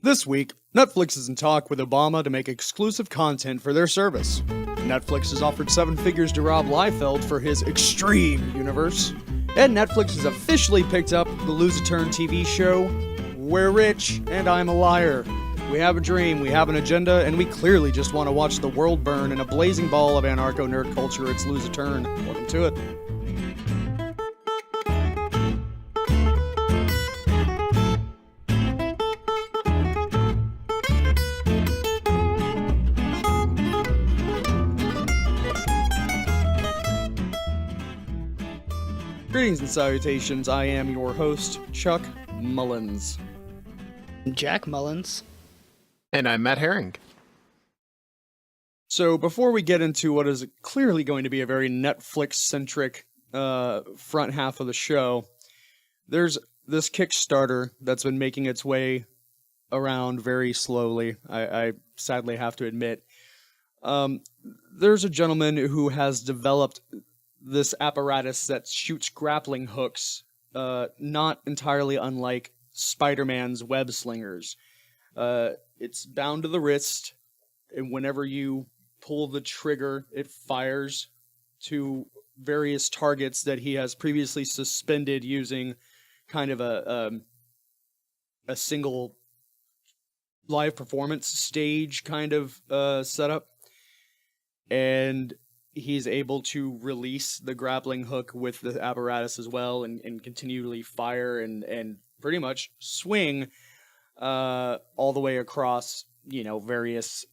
This week, Netflix is in talk with Obama to make exclusive content for their service. Netflix has offered 7 figures to Rob Liefeld for his Extreme universe. And Netflix has officially picked up the Lose a Turn TV show, We're Rich and I'm a Liar. We have a dream, we have an agenda, and we clearly just want to watch the world burn in a blazing ball of anarcho-nerd culture. It's Lose a Turn. Welcome to it. Greetings and salutations, I am your host, Chuck Mullins. Jack Mullins. And I'm Matt Herring. So before we get into what is clearly going to be a very Netflix-centric front half of the show, there's this Kickstarter that's been making its way around very slowly, I sadly have to admit. There's a gentleman who has developed this apparatus that shoots grappling hooks, not entirely unlike Spider-Man's web slingers. It's bound to the wrist, and whenever you pull the trigger, it fires to various targets that he has previously suspended using kind of a single live performance stage kind of setup. And he's able to release the grappling hook with the apparatus as well and continually fire and pretty much swing all the way across, various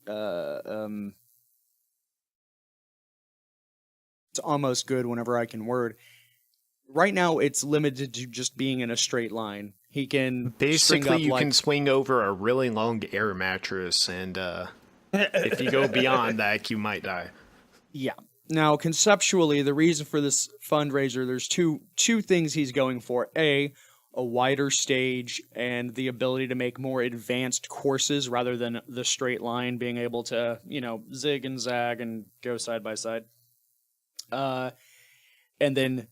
it's almost good whenever I can word. Right now it's limited to just being in a straight line. He can basically you can swing over a really long air mattress, and if you go beyond that, you might die. Yeah. Now, conceptually, the reason for this fundraiser, there's two things he's going for. A wider stage and the ability to make more advanced courses rather than the straight line, being able to, zig and zag and go side by side. And then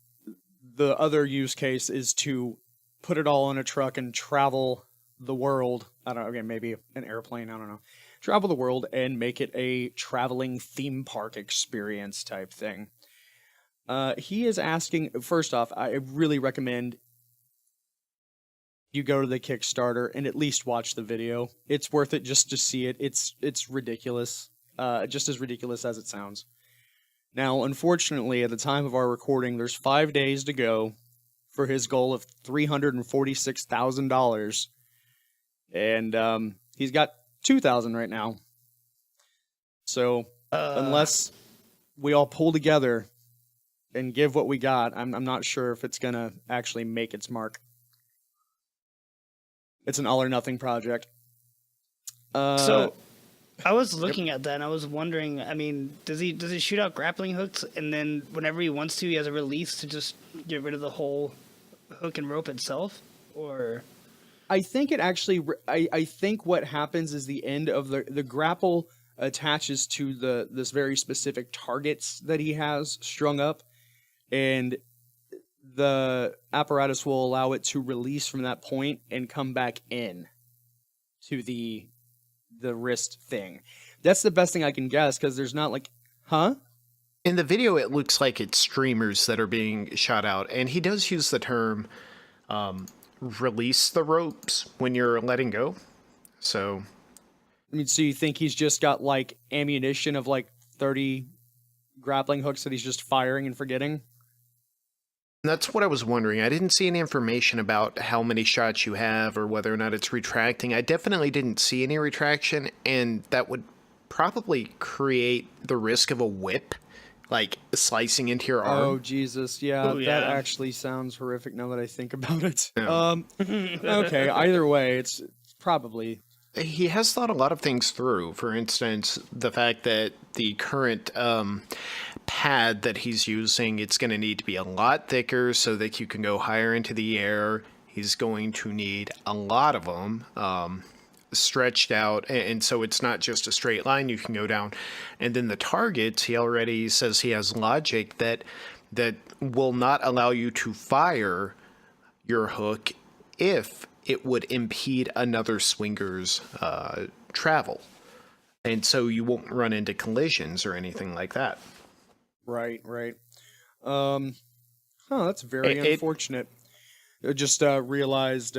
the other use case is to put it all in a truck and travel the world. I don't know, again, maybe an airplane, I don't know. Travel the world and make it a traveling theme park experience type thing. He is asking, first off, I really recommend you go to the Kickstarter and at least watch the video. It's worth it just to see it. It's ridiculous, just as ridiculous as it sounds. Now, unfortunately, at the time of our recording, there's 5 days to go for his goal of $346,000. And he's got 2,000 right now. So unless we all pull together and give what we got, I'm not sure if it's gonna actually make its mark. It's an all or nothing project. So I was looking at that and I was wondering, I mean, does he shoot out grappling hooks and then whenever he wants to, he has a release to just get rid of the whole hook and rope itself? Or I think it actually, I think what happens is the end of the grapple attaches to this very specific targets that he has strung up, and the apparatus will allow it to release from that point and come back in to the wrist thing. That's the best thing I can guess, because there's not like, In the video, it looks like it's streamers that are being shot out, and he does use the term, release the ropes when you're letting go. So so you think he's just got like ammunition of like 30 grappling hooks that he's just firing and forgetting? That's what I was wondering. I didn't see any information about how many shots you have or whether or not it's retracting. I definitely didn't see any retraction, and that would probably create the risk of a whip, like slicing into your arm. Oh, Jesus. Yeah, that actually sounds horrific now that I think about it. Yeah. Okay, either way, it's probably... He has thought a lot of things through. For instance, the fact that the current pad that he's using, it's going to need to be a lot thicker so that you can go higher into the air. He's going to need a lot of them. Stretched out, and so it's not just a straight line you can go down. And then the targets, he already says he has logic that will not allow you to fire your hook if it would impede another swinger's travel. And so you won't run into collisions or anything like that. Right. That's very unfortunate. I just realized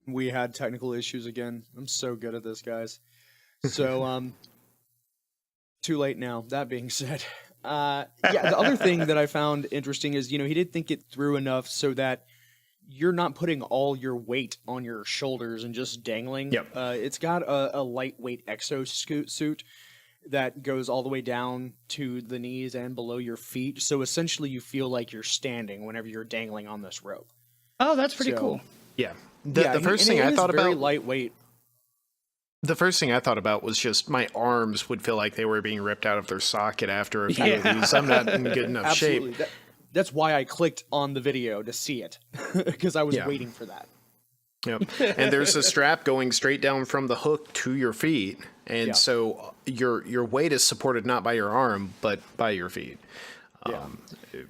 we had technical issues again. I'm so good at this, guys. So, too late now. That being said, the other thing that I found interesting is, he didn't think it through enough so that you're not putting all your weight on your shoulders and just dangling. Yep. It's got a lightweight exosuit that goes all the way down to the knees and below your feet. So essentially you feel like you're standing whenever you're dangling on this rope. Oh, that's pretty cool. Yeah. The first thing I thought about... very lightweight. The first thing I thought about was just my arms would feel like they were being ripped out of their socket after a few of these. I'm not in good enough shape. That's why I clicked on the video to see it, because I was waiting for that. Yep. And there's a strap going straight down from the hook to your feet. And so your weight is supported not by your arm, but by your feet.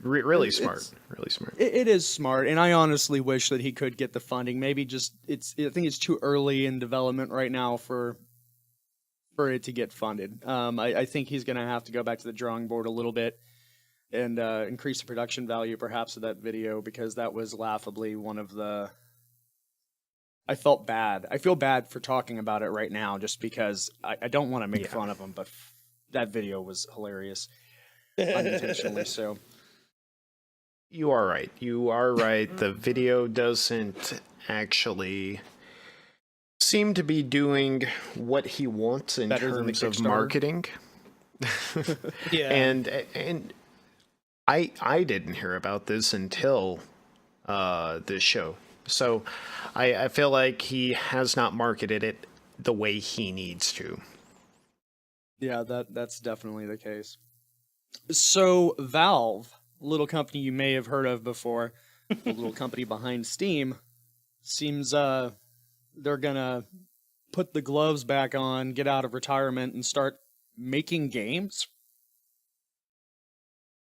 Really smart. Really smart. It is smart, and I honestly wish that he could get the funding. Maybe I think it's too early in development right now for it to get funded. I think he's going to have to go back to the drawing board a little bit and increase the production value perhaps of that video, because that was laughably one of the... I felt bad. I feel bad for talking about it right now just because I don't want to make fun of him, but that video was hilarious. Unintentionally so. You are right. The video doesn't actually seem to be doing what he wants in terms of marketing. And I didn't hear about this until this show. So I feel like he has not marketed it the way he needs to. Yeah, that's definitely the case. So Valve, a little company you may have heard of before, the little company behind Steam, seems they're gonna put the gloves back on, get out of retirement, and start making games.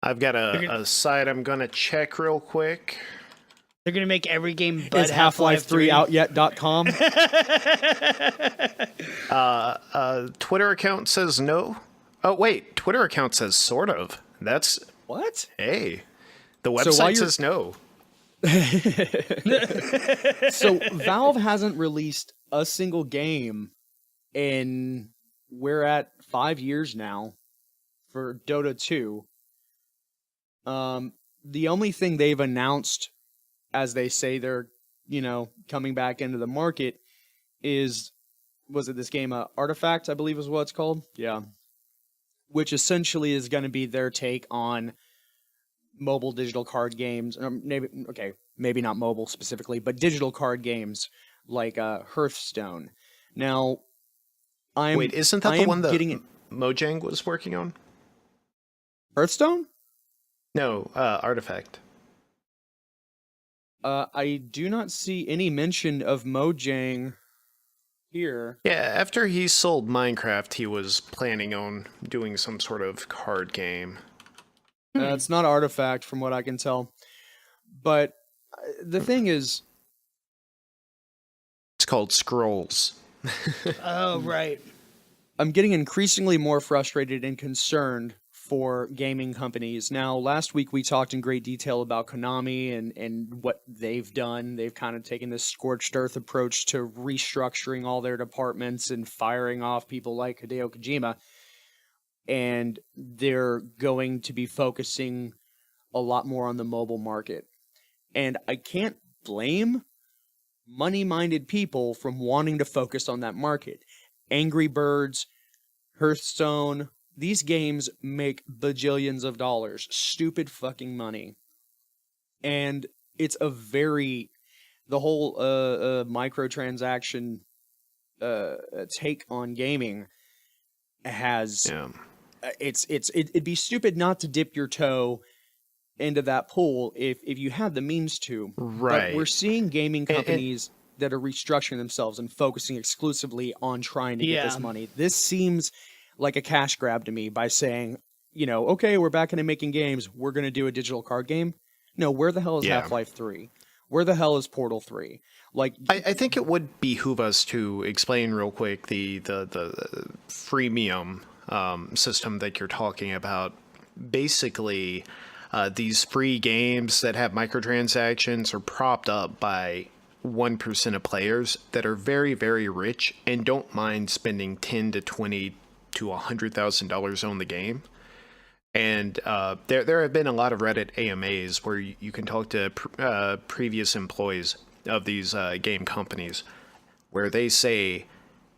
I've got a site I'm gonna check real quick. They're going to make every game but Is Half-Life 3 out yet.com? Twitter account says no. Oh, wait. Twitter account says sort of. That's... What? Hey. The website says no. So Valve hasn't released a single game in... We're at 5 years now for Dota 2. The only thing they've announced, as they say they're, coming back into the market, was it this game, Artifact, I believe is what it's called? Yeah. Which essentially is going to be their take on mobile digital card games. Maybe not mobile specifically, but digital card games like Hearthstone. Now, Wait, isn't that the one that Mojang was working on? Hearthstone? No, Artifact. I do not see any mention of Mojang here. Yeah, after he sold Minecraft, he was planning on doing some sort of card game. It's not Artifact, from what I can tell. But the thing is... It's called Scrolls. Oh, right. I'm getting increasingly more frustrated and concerned for gaming companies. Now, last week we talked in great detail about Konami and what they've done. They've kind of taken this scorched earth approach to restructuring all their departments and firing off people like Hideo Kojima. And they're going to be focusing a lot more on the mobile market. And I can't blame money-minded people from wanting to focus on that market. Angry Birds, Hearthstone, these games make bajillions of dollars. Stupid fucking money. And it's the whole microtransaction take on gaming has... Yeah. It'd be stupid not to dip your toe into that pool if you have the means to. Right. But we're seeing gaming companies that are restructuring themselves and focusing exclusively on trying to get this money. This seems like a cash grab to me by saying, okay, we're back into making games. We're going to do a digital card game. No, where the hell is Half-Life 3? Where the hell is Portal 3? Like, I think it would behoove us to explain real quick the freemium system that you're talking about. Basically, these free games that have microtransactions are propped up by 1% of players that are very, very rich and don't mind spending $10 to $20 to $100,000 on the game. And there have been a lot of Reddit AMAs where you can talk to previous employees of these game companies, where they say,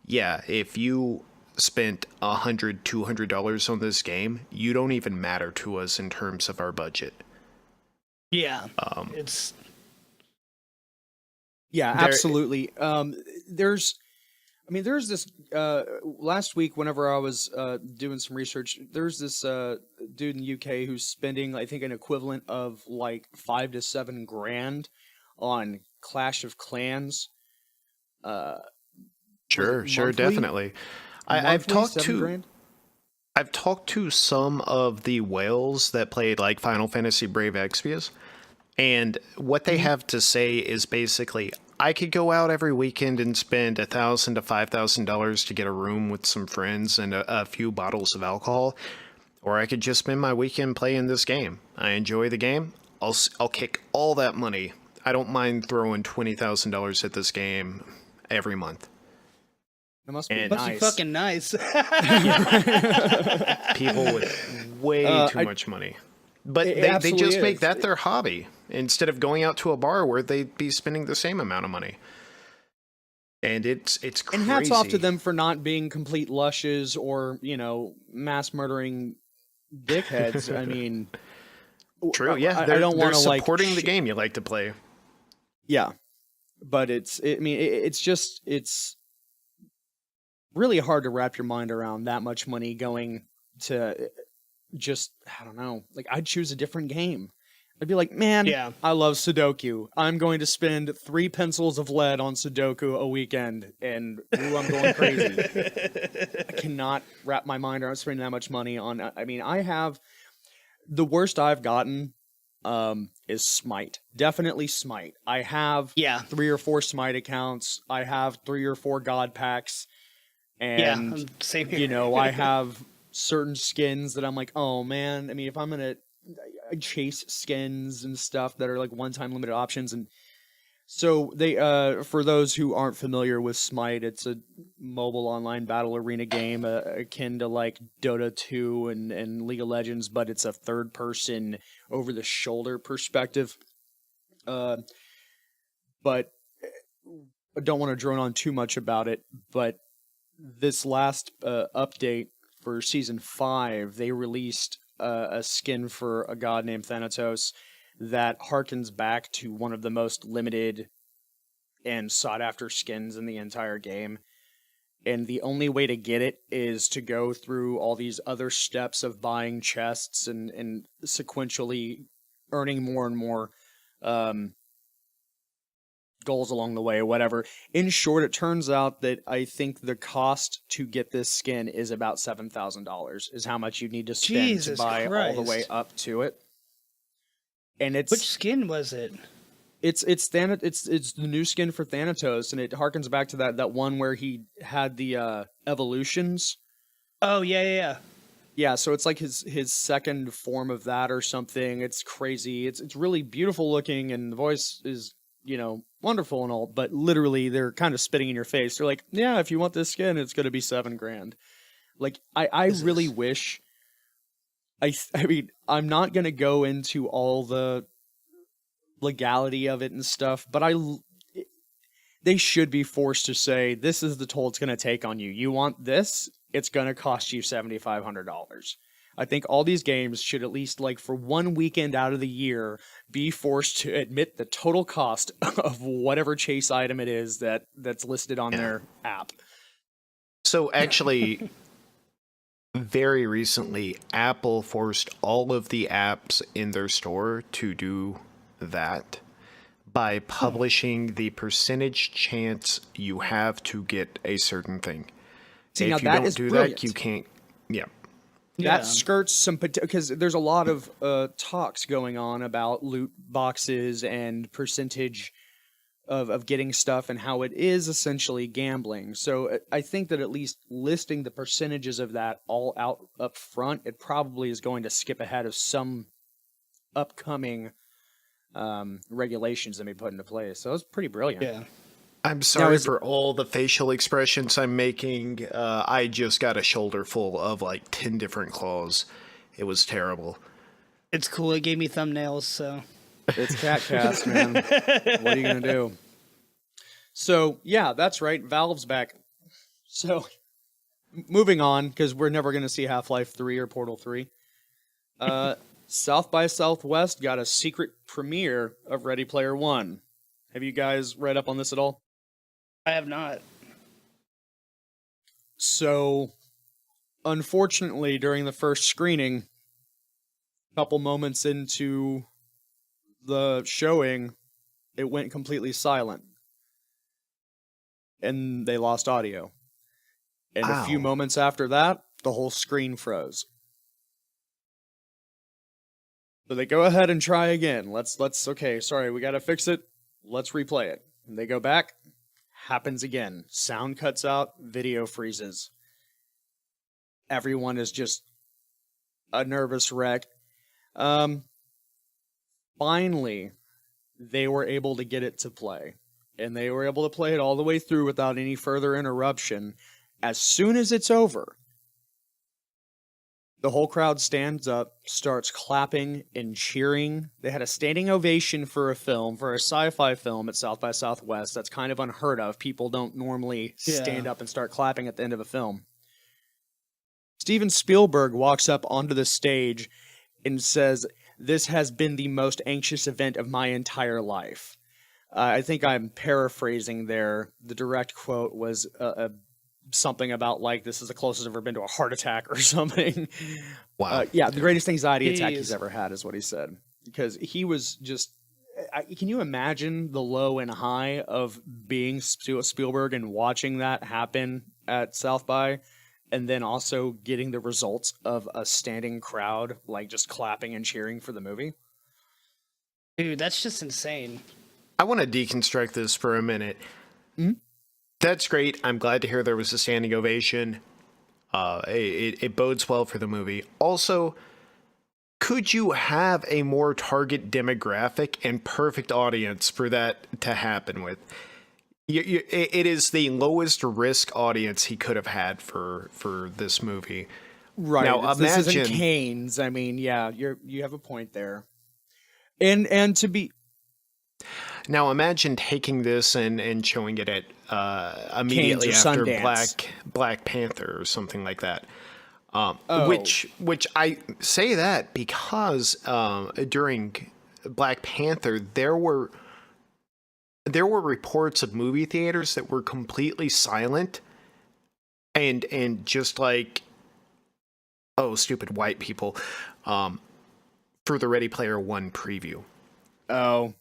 yeah, if you spent $100, $200 on this game, you don't even matter to us in terms of our budget. Yeah, yeah, absolutely. There's this last week whenever I was doing some research, there's this dude in the UK who's spending, I think, an equivalent of like $5 to $7 grand on Clash of Clans. Sure, monthly? definitely. I've talked $7 to grand? I've talked to some of the whales that played like Final Fantasy Brave Exvius, and what they have to say is basically, I could go out every weekend and spend $1,000 to $5,000 to get a room with some friends and a few bottles of alcohol, or I could just spend my weekend playing this game. I enjoy the game. I'll kick all that money. I don't mind throwing $20,000 at this game every month. It must be must nice. be fucking nice. People with way too much money. But they just make that their hobby instead of going out to a bar where they'd be spending the same amount of money. And it's crazy. And hats off to them for not being complete lushes or, mass murdering dickheads. I mean, true. Yeah, I don't want to supporting the game you like to play. Yeah, but it's really hard to wrap your mind around that much money going to just, I don't know, like I'd choose a different game. I'd be like, man, yeah, I love Sudoku. I'm going to spend 3 pencils of lead on Sudoku a weekend, and I'm going crazy. I cannot wrap my mind around spending that much money on. I mean, I have the worst I've gotten is Smite. Definitely Smite. I have 3 or 4 Smite accounts. I have 3 or 4 God packs. And, same here. I have certain skins that I'm like, oh man, I mean, if I'm going to chase skins and stuff that are like one-time limited options. And so they, for those who aren't familiar with Smite, it's a mobile online battle arena game akin to like Dota 2 and League of Legends, but it's a third-person over-the-shoulder perspective. But I don't want to drone on too much about it, but this last update for Season 5, they released a skin for a god named Thanatos that harkens back to one of the most limited and sought-after skins in the entire game. And the only way to get it is to go through all these other steps of buying chests and sequentially earning more and more goals along the way, or whatever. In short, it turns out that I think the cost to get this skin is about $7,000 is how much you need to spend to buy all the way up to it. And it's which skin was it? It's the new skin for Thanatos, and it harkens back to that one where he had the evolutions. Oh yeah. Yeah, so it's like his second form of that or something. It's crazy. It's really beautiful looking, and the voice is wonderful and all, but literally they're kind of spitting in your face. They're like, yeah, if you want this skin, it's going to be $7 grand. Like, I really wish, I mean, I'm not going to go into all the legality of it and stuff, but they should be forced to say, this is the toll it's going to take on you. You want this? It's going to cost you $7,500. I think all these games should at least, like, for one weekend out of the year, be forced to admit the total cost of whatever chase item it is that's listed on their app. So actually, very recently, Apple forced all of the apps in their store to do that by publishing the percentage chance you have to get a certain thing. See, if now you that don't is do brilliant. that, you can't. Yeah. That skirts some, because there's a lot of talks going on about loot boxes and percentage of getting stuff and how it is essentially gambling. So I think that at least listing the percentages of that all out up front, it probably is going to skip ahead of some upcoming regulations that may be put into place. So it's pretty brilliant. Yeah. I'm sorry for all the facial expressions I'm making. I just got a shoulder full of like 10 different claws. It was terrible. It's cool. It gave me thumbnails, so. It's CatCast, man. What are you going to do? So, yeah, that's right. Valve's back. So, moving on, because we're never going to see Half-Life 3 or Portal 3. South by Southwest got a secret premiere of Ready Player One. Have you guys read up on this at all? I have not. So, unfortunately, during the first screening, a couple moments into the showing, it went completely silent. And they lost audio. And a few moments after that, the whole screen froze. So they go ahead and try again. Okay, sorry, we gotta fix it. Let's replay it. And they go back. Happens again. Sound cuts out, video freezes. Everyone is just a nervous wreck. Finally, they were able to get it to play. And they were able to play it all the way through without any further interruption. As soon as it's over, the whole crowd stands up, starts clapping and cheering. They had a standing ovation for a sci-fi film at South by Southwest. That's kind of unheard of. People don't normally stand up and start clapping at the end of a film. Steven Spielberg walks up onto the stage and says, "This has been the most anxious event of my entire life." I think I'm paraphrasing there. The direct quote was something about like, "This is the closest I've ever been to a heart attack," or something. Wow. Yeah, the greatest anxiety attack he's ever had is what he said. Because he was just... can you imagine the low and high of being Spielberg and watching that happen at South by, and then also getting the results of a standing crowd like just clapping and cheering for the movie? Dude, that's just insane. I want to deconstruct this for a minute. Mm-hmm. That's great. I'm glad to hear there was a standing ovation. It bodes well for the movie. Also, could you have a more target demographic and perfect audience for that to happen with? It is the lowest risk audience he could have had for this movie. Right. Now, this imagine isn't Canes. I mean, yeah, you have a point there. And to be... Now imagine taking this and showing it at immediately after Black Panther or something like that. Which I say that because during Black Panther there were reports of movie theaters that were completely silent and just like, oh, stupid white people, for the Ready Player One preview. Oh.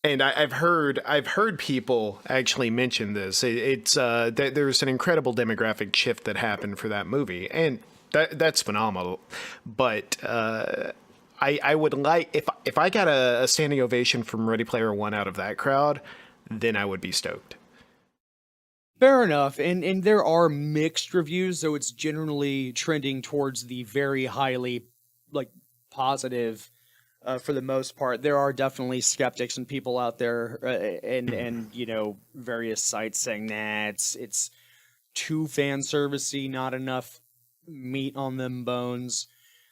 And I've heard people actually mention this. It's there's an incredible demographic shift that happened for that movie, and that's phenomenal. But I would like, if I got a standing ovation from Ready Player One out of that crowd, then I would be stoked. Fair enough, and there are mixed reviews, so it's generally trending towards the very highly like positive. For the most part, there are definitely skeptics and people out there, and you know, various sites saying, nah, it's too fan servicey, not enough meat on them bones.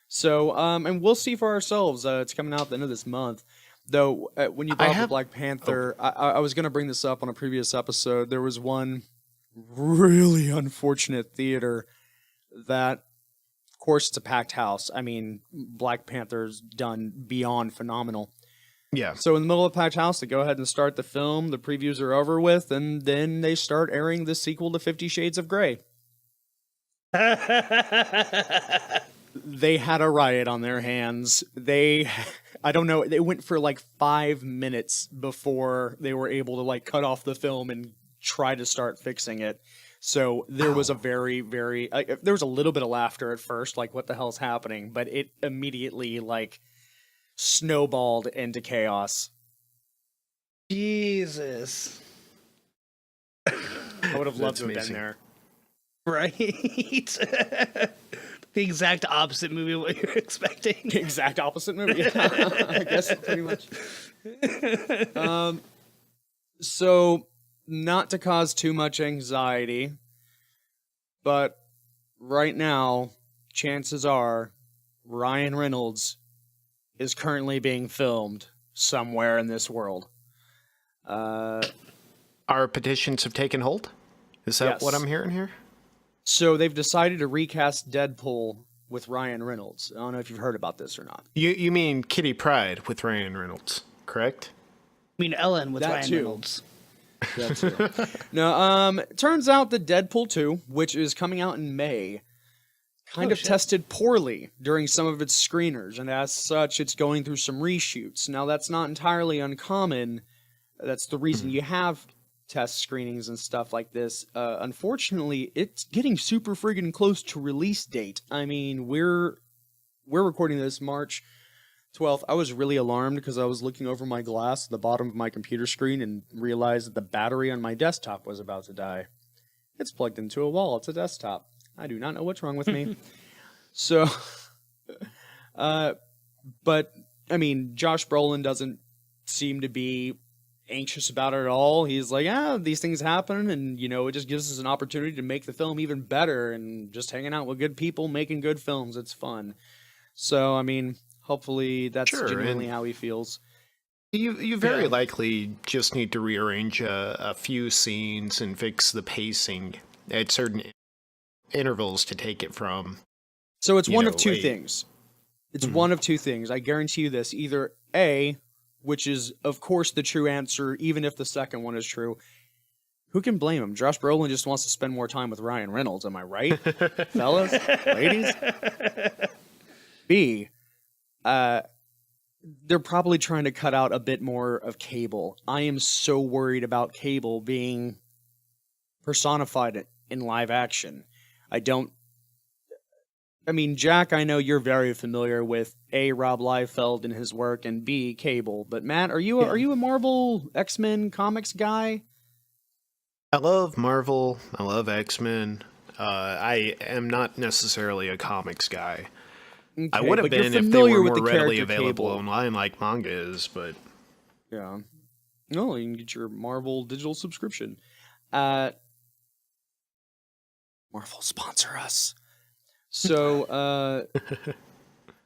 So, and we'll see for ourselves. It's coming out at the end of this month. Though, when you brought up Black Panther, I was going to bring this up on a previous episode. There was one really unfortunate theater that, of course, it's a packed house. I mean, Black Panther's done beyond phenomenal. Yeah. So in the middle of a packed house, they go ahead and start the film. The previews are over with, and then they start airing the sequel to 50 Shades of Grey. They had a riot on their hands. I don't know, they went for like 5 minutes before they were able to like cut off the film and try to start fixing it. So there was a very, very there was a little bit of laughter at first, like what the hell's happening, but it immediately like snowballed into chaos. Jesus. I would have loved to have been there. Right? The exact opposite movie of what you're expecting. The exact opposite movie. I guess pretty much. So not to cause too much anxiety, but right now, chances are Ryan Reynolds is currently being filmed somewhere in this world. Our petitions have taken hold? Is that what I'm hearing here? So they've decided to recast Deadpool with Ryan Reynolds. I don't know if you've heard about this or not. You mean Kitty Pryde with Ryan Reynolds, correct? I mean Ellen with That Ryan too. Reynolds. That too. No, it turns out that Deadpool 2, which is coming out in May, kind of tested poorly during some of its screeners, and as such, it's going through some reshoots. Now, that's not entirely uncommon. That's the reason you have test screenings and stuff like this. Unfortunately, it's getting super friggin' close to release date. I mean, we're recording this March 12th. I was really alarmed because I was looking over my glass at the bottom of my computer screen and realized that the battery on my desktop was about to die. It's plugged into a wall. It's a desktop. I do not know what's wrong with me. So, but, I mean, Josh Brolin doesn't seem to be anxious about it at all. He's like, these things happen, and, you know, it just gives us an opportunity to make the film even better, and just hanging out with good people making good films. It's fun. So, I mean, hopefully that's genuinely how he feels. You very likely just need to rearrange a few scenes and fix the pacing at certain intervals to take it from. So it's one of two things. It's one of two things. I guarantee you this. Either A, which is, of course, the true answer, even if the second one is true. Who can blame him? Josh Brolin just wants to spend more time with Ryan Reynolds. Am I right? Fellas? Ladies? B, they're probably trying to cut out a bit more of Cable. I am so worried about Cable being personified in live action. I mean, Jack, I know you're very familiar with A, Rob Liefeld and his work, and B, Cable. But Matt, are you a Marvel X-Men comics guy? I love Marvel. I love X-Men. I am not necessarily a comics guy. Okay, I would have been if they were more readily available Cable online like manga is, but... Yeah. No, you can get your Marvel digital subscription. Marvel, sponsor us. So,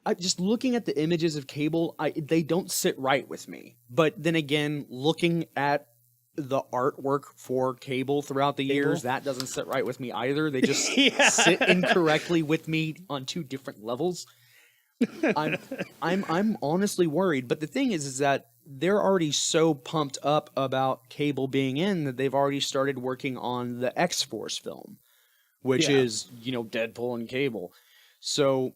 I just looking at the images of Cable, they don't sit right with me. But then again, looking at the artwork for Cable throughout the years, that doesn't sit right with me either. They just sit incorrectly with me on two different levels. I'm honestly worried. But the thing is that they're already so pumped up about Cable being in that they've already started working on the X-Force film, which is, you know, Deadpool and Cable. So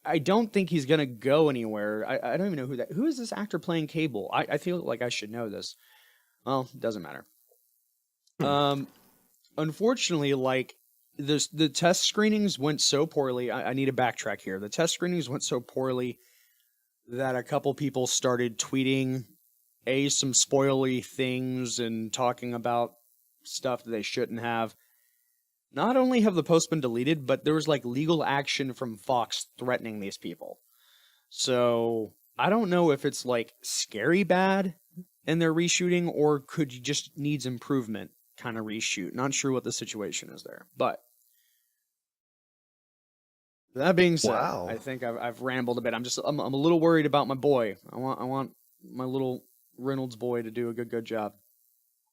I don't think he's going to go anywhere. I don't even know who is this actor playing Cable? I feel like I should know this. Well, it doesn't matter. Unfortunately, like, the test screenings went so poorly. I need to backtrack here. The test screenings went so poorly that a couple people started tweeting some spoily things and talking about stuff that they shouldn't have. Not only have the posts been deleted, but there was like legal action from Fox threatening these people. So I don't know if it's like scary bad and they're reshooting, or could you just needs improvement kind of reshoot. Not sure what the situation is there, but that being said, I think I've rambled a bit. I'm a little worried about my boy. I want my little Reynolds boy to do a good job.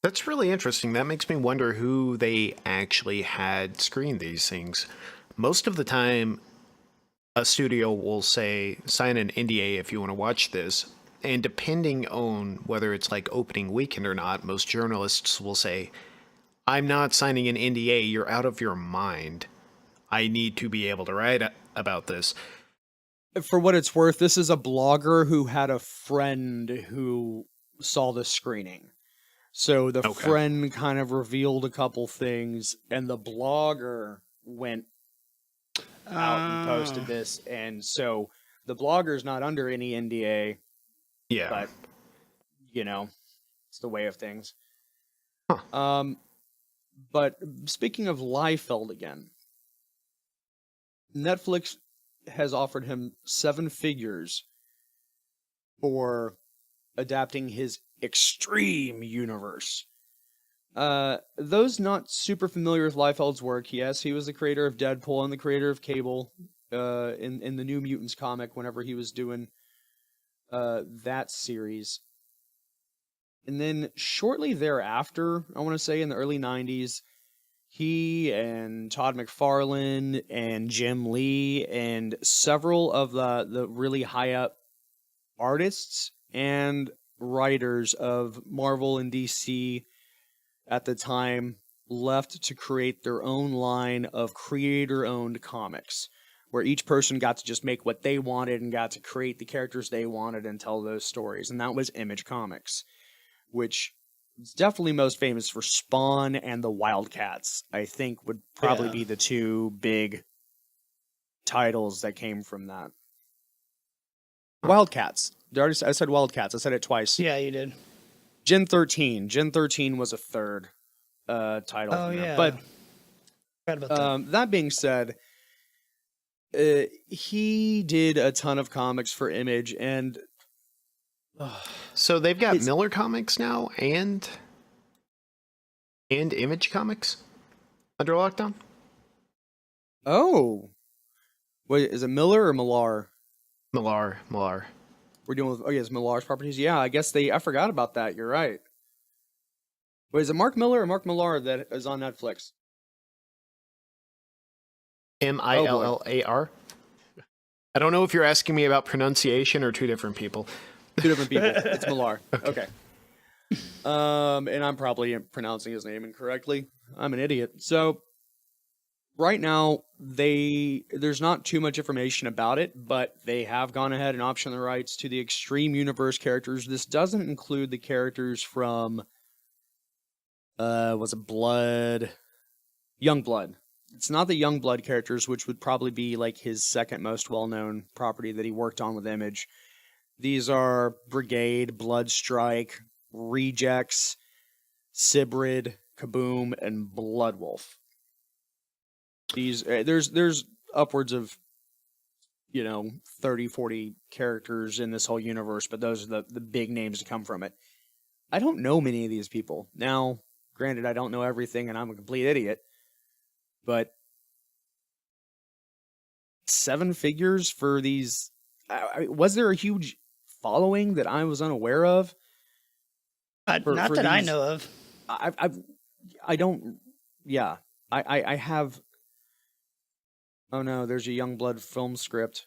That's really interesting. That makes me wonder who they actually had screen these things. Most of the time, a studio will say, sign an NDA if you want to watch this. And depending on whether it's like opening weekend or not, most journalists will say, I'm not signing an NDA. You're out of your mind. I need to be able to write about this. For what it's worth, this is a blogger who had a friend who saw the screening. So the Okay. friend kind of revealed a couple things, and the blogger went out and posted this, and so the blogger's not under any NDA, Yeah. but it's the way of things. Huh. But speaking of Liefeld again, Netflix has offered him 7 figures for adapting his Extreme universe. Those not super familiar with Liefeld's work, yes, he was the creator of Deadpool and the creator of Cable in the New Mutants comic whenever he was doing that series. And then shortly thereafter, I want to say in the early 90s, he and Todd McFarlane and Jim Lee and several of the really high up artists and writers of Marvel and DC at the time left to create their own line of creator-owned comics, where each person got to just make what they wanted and got to create the characters they wanted and tell those stories. And that was Image Comics, which is definitely most famous for Spawn and the Wildcats, I think would probably be the 2 big titles that came from that. Wildcats. I said Wildcats. I said it twice. Yeah, you did. Gen 13. Gen 13 was a third title. Oh, yeah. But forgot about that. that being said, he did a ton of comics for Image, and So they've got Miller Comics now and Image Comics under lockdown? oh, wait, is it Miller or Millar? Millar. We're dealing with, it's Millar's properties. Yeah, I guess I forgot about that. You're right. Wait, is it Mark Miller or Mark Millar that is on Netflix? Millar. I don't know if you're asking me about pronunciation or 2 different people. 2 different people. It's Millar. Okay. And I'm probably pronouncing his name incorrectly. I'm an idiot. So right now, there's not too much information about it, but they have gone ahead and optioned the rights to the Extreme Universe characters. This doesn't include the characters from, was it Blood? Youngblood. It's not the Youngblood characters, which would probably be like his second most well-known property that he worked on with Image. These are Brigade, Bloodstrike, Rejects, Sybrid, Kaboom, and Bloodwolf. These there's upwards of 30, 40 characters in this whole universe, but those are the big names to come from it. I don't know many of these people. Now, granted, I don't know everything and I'm a complete idiot, but 7 figures for these. Was there a huge following that I was unaware of? Not that I know of. I don't. Yeah, I have. Oh no, there's a Youngblood film script.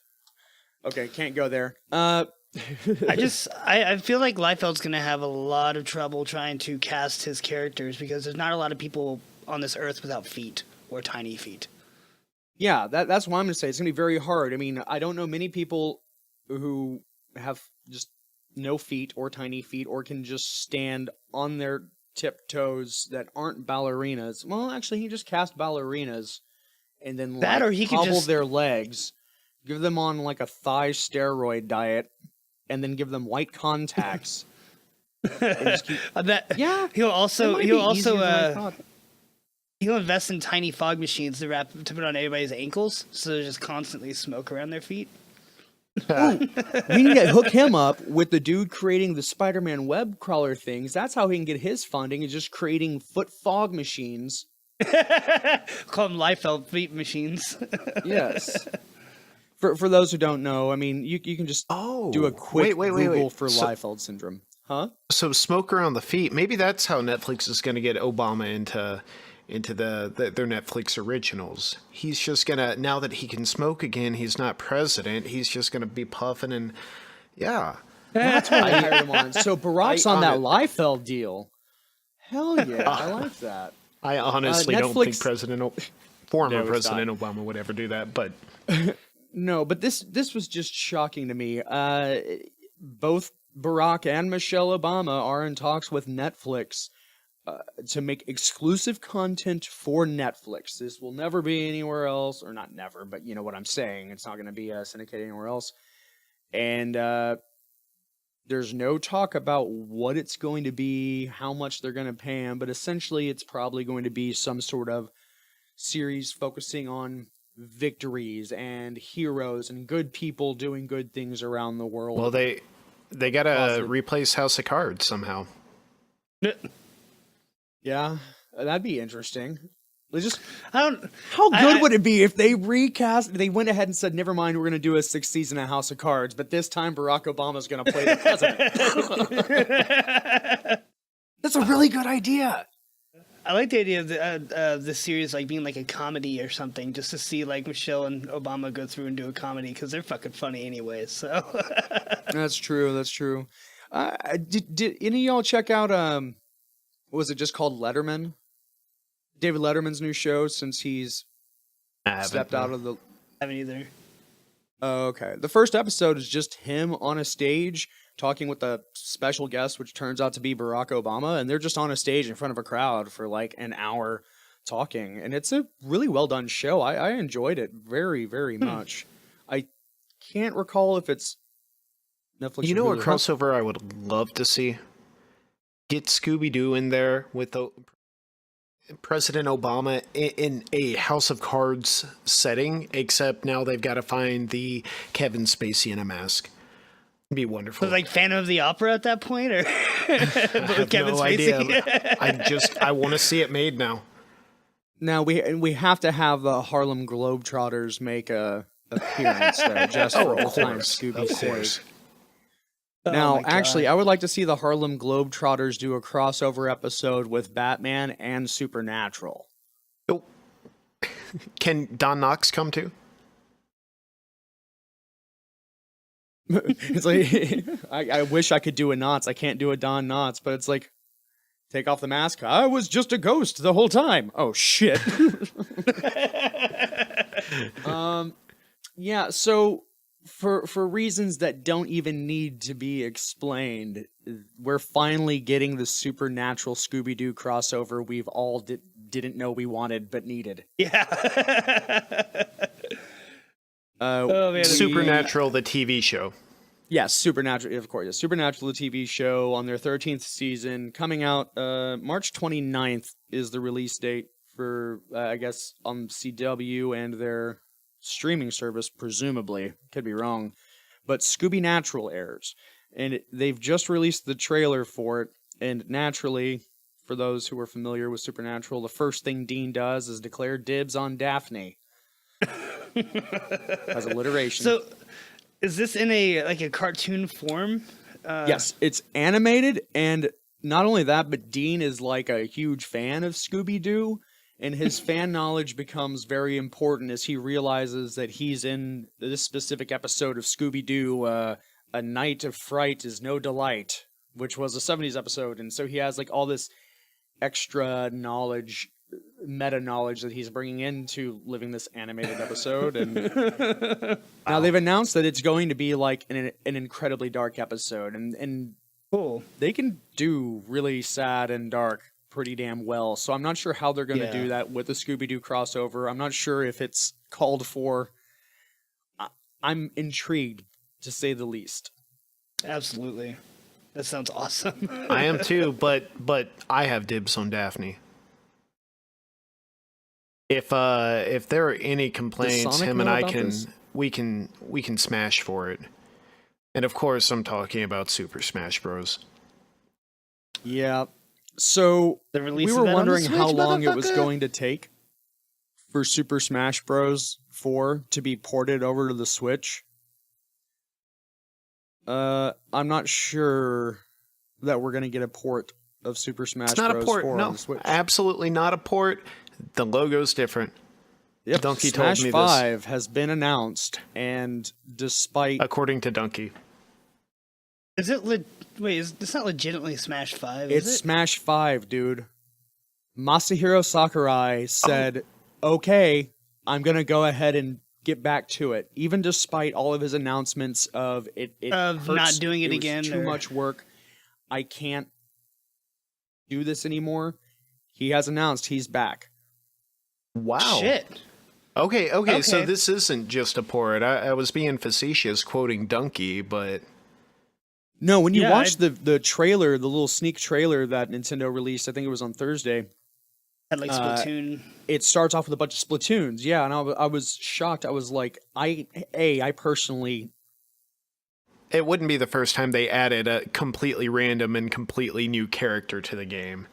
Okay, can't go there. I feel like Liefeld's gonna have a lot of trouble trying to cast his characters because there's not a lot of people on this earth without feet or tiny feet. Yeah, that's what I'm gonna say. It's gonna be very hard. I mean, I don't know many people who have just no feet or tiny feet or can just stand on their tiptoes that aren't ballerinas. Well, actually, he just cast ballerinas and then that, or he could hobble just their legs, give them on like a thigh steroid diet, and then give them white contacts. And just keep... Yeah, he'll invest in tiny fog machines to put on everybody's ankles, so there's just constantly smoke around their feet. Ooh, we need to hook him up with the dude creating the Spider-Man web crawler things. That's how he can get his funding, is just creating foot fog machines. Call them Liefeld feet machines. Yes. For those who don't know, I mean, you can just do a quick Google for Liefeld syndrome. Huh? So smoke around the feet. Maybe that's how Netflix is going to get Obama into their Netflix originals. He's just gonna, now that he can smoke again, he's not president. He's just gonna be puffing and yeah. That's what I hired him on. So Barack's on that Liefeld deal. Hell yeah, I like that. I honestly don't think former President Obama would ever do that, but no. But this was just shocking to me. Both Barack and Michelle Obama are in talks with Netflix to make exclusive content for Netflix. This will never be anywhere else, or not never, but you know what I'm saying. It's not going to be syndicated anywhere else. And there's no talk about what it's going to be, how much they're going to pay him, but essentially it's probably going to be some sort of series focusing on victories and heroes and good people doing good things around the world. Well, they gotta replace House of Cards somehow. Yeah, that'd be interesting. How good would it be if they recast? They went ahead and said, "Never mind, we're going to do a 6th season of House of Cards, but this time Barack Obama's going to play the president." That's a really good idea. I like the idea of the series like being like a comedy or something, just to see like Michelle and Obama go through and do a comedy because they're fucking funny anyways. So That's true. That's true. Did any of y'all check out what was it just called, Letterman? David Letterman's new show, since he's stepped out of the. I haven't either. Oh, okay. The first episode is just him on a stage talking with a special guest, which turns out to be Barack Obama, and they're just on a stage in front of a crowd for like an hour talking, and it's a really well done show. I enjoyed it very, very much. I can't recall if it's Netflix. You know or a Hulu. crossover I would love to see? Get Scooby Doo in there with President Obama in a House of Cards setting, except now they've got to find the Kevin Spacey in a mask. It'd be wonderful. So like Phantom of the Opera at that point, or I have Kevin no Spacey? idea. I want to see it made now. Now we have to have the Harlem Globetrotters make a appearance there, just for old time Scooby sake. Now, actually, I would like to see the Harlem Globetrotters do a crossover episode with Batman and Supernatural. Oh. Can Don Knotts come too? It's like I wish I could do a Knotts. I can't do a Don Knotts, but it's like, take off the mask. I was just a ghost the whole time. Oh shit. Yeah. So for reasons that don't even need to be explained, we're finally getting the Supernatural Scooby Doo crossover we've all didn't know we wanted but needed. Yeah. Oh man, Supernatural, the TV show. Yes, Supernatural, of course. Yes. Supernatural, the TV show, on their 13th season, coming out March 29th is the release date for, I guess, on CW and their streaming service, presumably. Could be wrong. But Scooby Natural airs. And they've just released the trailer for it. And naturally, for those who are familiar with Supernatural, the first thing Dean does is declare dibs on Daphne. As alliteration. So, is this in a cartoon form? Yes, it's animated, and not only that, but Dean is like a huge fan of Scooby Doo, and his fan knowledge becomes very important as he realizes that he's in this specific episode of Scooby Doo. A night of fright is no delight, which was a 70s episode, and so he has like all this extra knowledge, meta knowledge that he's bringing into living this animated episode. And now they've announced that it's going to be like an incredibly dark episode, and cool. They can do really sad and dark pretty damn well. So I'm not sure how they're going to do that with the Scooby-Doo crossover. I'm not sure if it's called for. I'm intrigued, to say the least. Absolutely. That sounds awesome. I am too, but I have dibs on Daphne. If there are any complaints, him and I we can smash for it. And of course, I'm talking about Super Smash Bros. Yeah. So we were wondering how long it was going to take for Super Smash Bros. 4 to be ported over to the Switch. I'm not sure that we're going to get a port of Super Smash Bros. 4 on the Switch. Absolutely not a port. The logo's different. Yep, Donkey Smash told me 5 has been announced, and despite... According to Donkey. Is it it's not legitimately Smash 5, is it? It's Smash 5, dude. Masahiro Sakurai said, okay, I'm going to go ahead and get back to it. Even despite all of his announcements of it of hurts, not doing it again. Too much work. I can't do this anymore. He has announced he's back. Wow. Shit. Okay, so this isn't just a port. I was being facetious quoting Donkey, but... No, when you watch the trailer, the little sneak trailer that Nintendo released, I think it was on Thursday. Had like Splatoon. It starts off with a bunch of Splatoons. Yeah, and I was shocked. I was like, I personally... It wouldn't be the first time they added a completely random and completely new character to the game.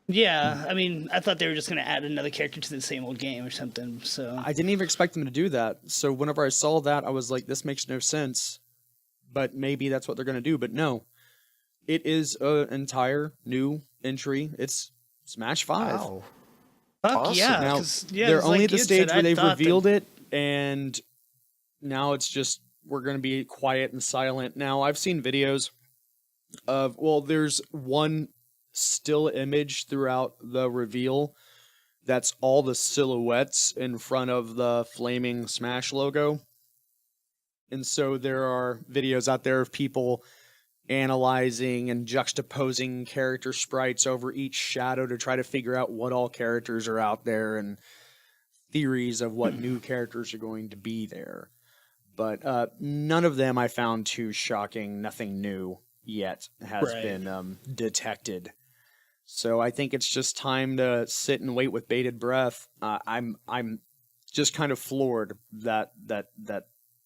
Yeah, I mean, I thought they were just going to add another character to the same old game or something, so... I didn't even expect them to do that. So whenever I saw that, I was like, this makes no sense. But maybe that's what they're going to do. But no, it is an entire new entry. It's Smash 5. Wow. Fuck Awesome. yeah. Now, 'cause, they're only like at the you stage said, where I they've thought revealed it, and now it's just, we're going to be quiet and silent. Now, I've seen videos of, there's one still image throughout the reveal that's all the silhouettes in front of the flaming Smash logo. And so there are videos out there of people analyzing and juxtaposing character sprites over each shadow to try to figure out what all characters are out there and theories of what new characters are going to be there. But none of them I found too shocking. Nothing new yet has been detected. So I think it's just time to sit and wait with bated breath. I'm just kind of floored that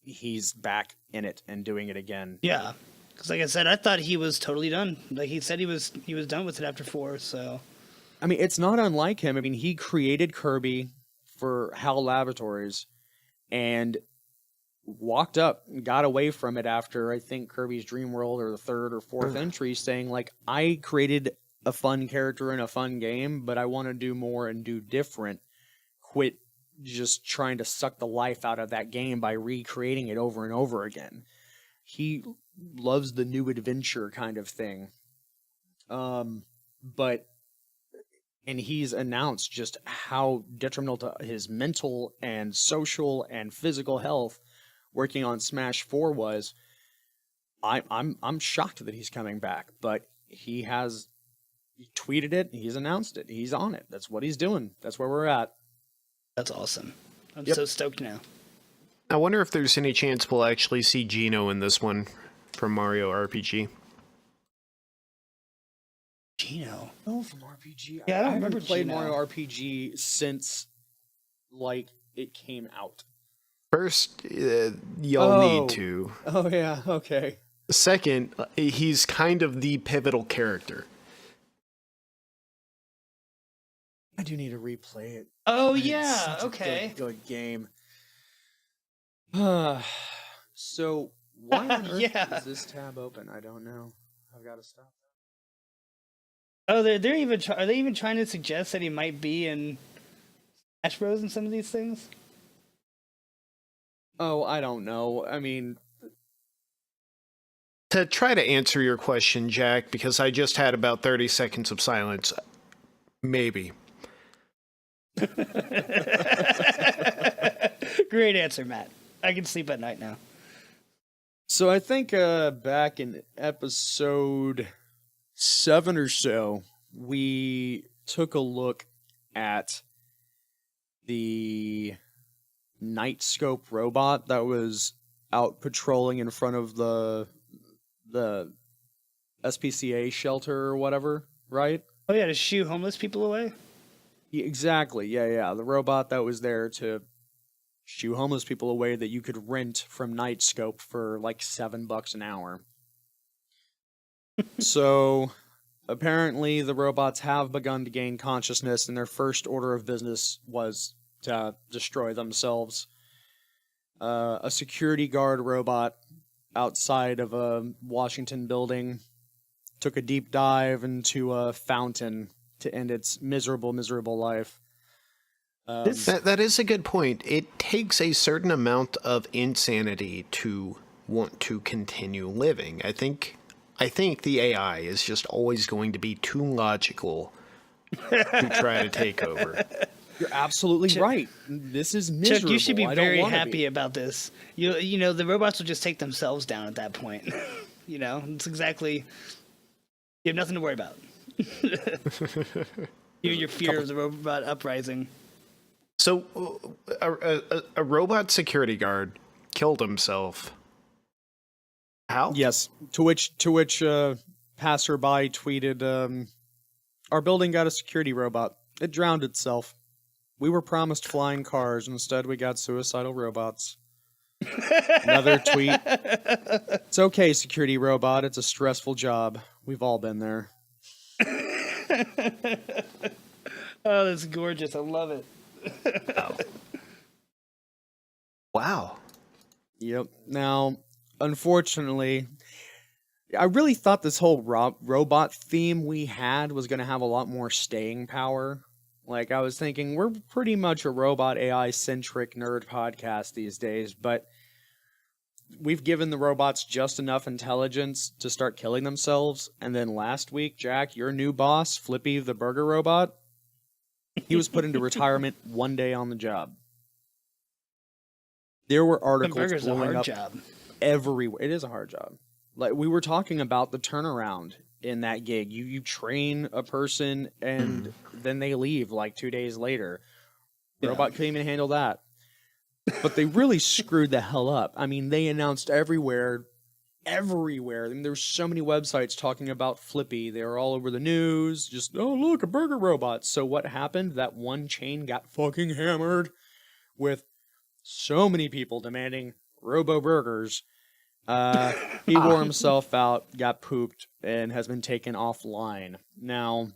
he's back in it and doing it again. Yeah, because like I said, I thought he was totally done. Like he said, he was done with it after 4. So, I mean, it's not unlike him. I mean, he created Kirby for HAL Laboratories and walked up and got away from it after, I think, Kirby's Dream World or the 3rd or 4th entry, saying, like, I created a fun character in a fun game, but I want to do more and do different. Quit just trying to suck the life out of that game by recreating it over and over again. He loves the new adventure kind of thing. And he's announced just how detrimental to his mental and social and physical health working on Smash 4 was. I'm shocked that he's coming back, but he tweeted it, he's announced it, he's on it. That's what he's doing. That's where we're at. that's awesome. I'm so stoked now. I wonder if there's any chance we'll actually see Gino in this one from Mario RPG. Gino. Oh, from RPG. Yeah, I don't remember haven't played Gino. Mario RPG since, like, it came out. First, y'all need to. Oh, yeah, okay. Second, he's kind of the pivotal character. I do need to replay it. Oh It's yeah, such a okay. good game. So, why on earth Yeah. is this tab open? I don't know. I've got to stop. Oh, they're even are they even trying to suggest that he might be in Smash Bros. In some of these things? Oh, I don't know. I mean, To try to answer your question, Jack, because I just had about 30 seconds of silence, maybe. Great answer, Matt. I can sleep at night now. so I think back in episode 7 or so, we took a look at the night scope robot that was out patrolling in front of the SPCA shelter or whatever, right? Oh yeah, to shoo homeless people away? Yeah, exactly. Yeah. The robot that was there to shoo homeless people away that you could rent from Nightscope for like $7 an hour. So apparently the robots have begun to gain consciousness, and their first order of business was to destroy themselves. A security guard robot outside of a Washington building took a deep dive into a fountain to end its miserable life. That is a good point. It takes a certain amount of insanity to want to continue living. I think the AI is just always going to be too logical to try to take over. You're absolutely right. This is miserable. Chuck, you should be I don't very wanna happy be. about this. You know, the robots will just take themselves down at that point. You know, it's exactly... You have nothing to worry about. Your fear of the robot uprising. So, a robot security guard killed himself. How? Yes. To which passerby tweeted, "Our building got a security robot. It drowned itself. We were promised flying cars. Instead, we got suicidal robots." Another tweet. "It's okay, security robot. It's a stressful job. We've all been there." Oh, that's gorgeous. I love it. Wow. Wow. Yep. Now, unfortunately, I really thought this whole robot theme we had was going to have a lot more staying power. Like, I was thinking, we're pretty much a robot AI-centric nerd podcast these days, but we've given the robots just enough intelligence to start killing themselves. And then last week, Jack, your new boss, Flippy the burger robot, he was put into retirement one day on the job. There were articles blowing up everywhere. It is a hard job. Like, we were talking about the turnaround in that gig. You train a person and then they leave like 2 days later. The robot couldn't even handle that. But they really screwed the hell up. I mean, they announced everywhere. I mean, there's so many websites talking about Flippy. They were all over the news. Just, oh, look, a burger robot. So what happened? That one chain got fucking hammered with so many people demanding Robo Burgers. He wore himself out, got pooped, and has been taken offline. Now,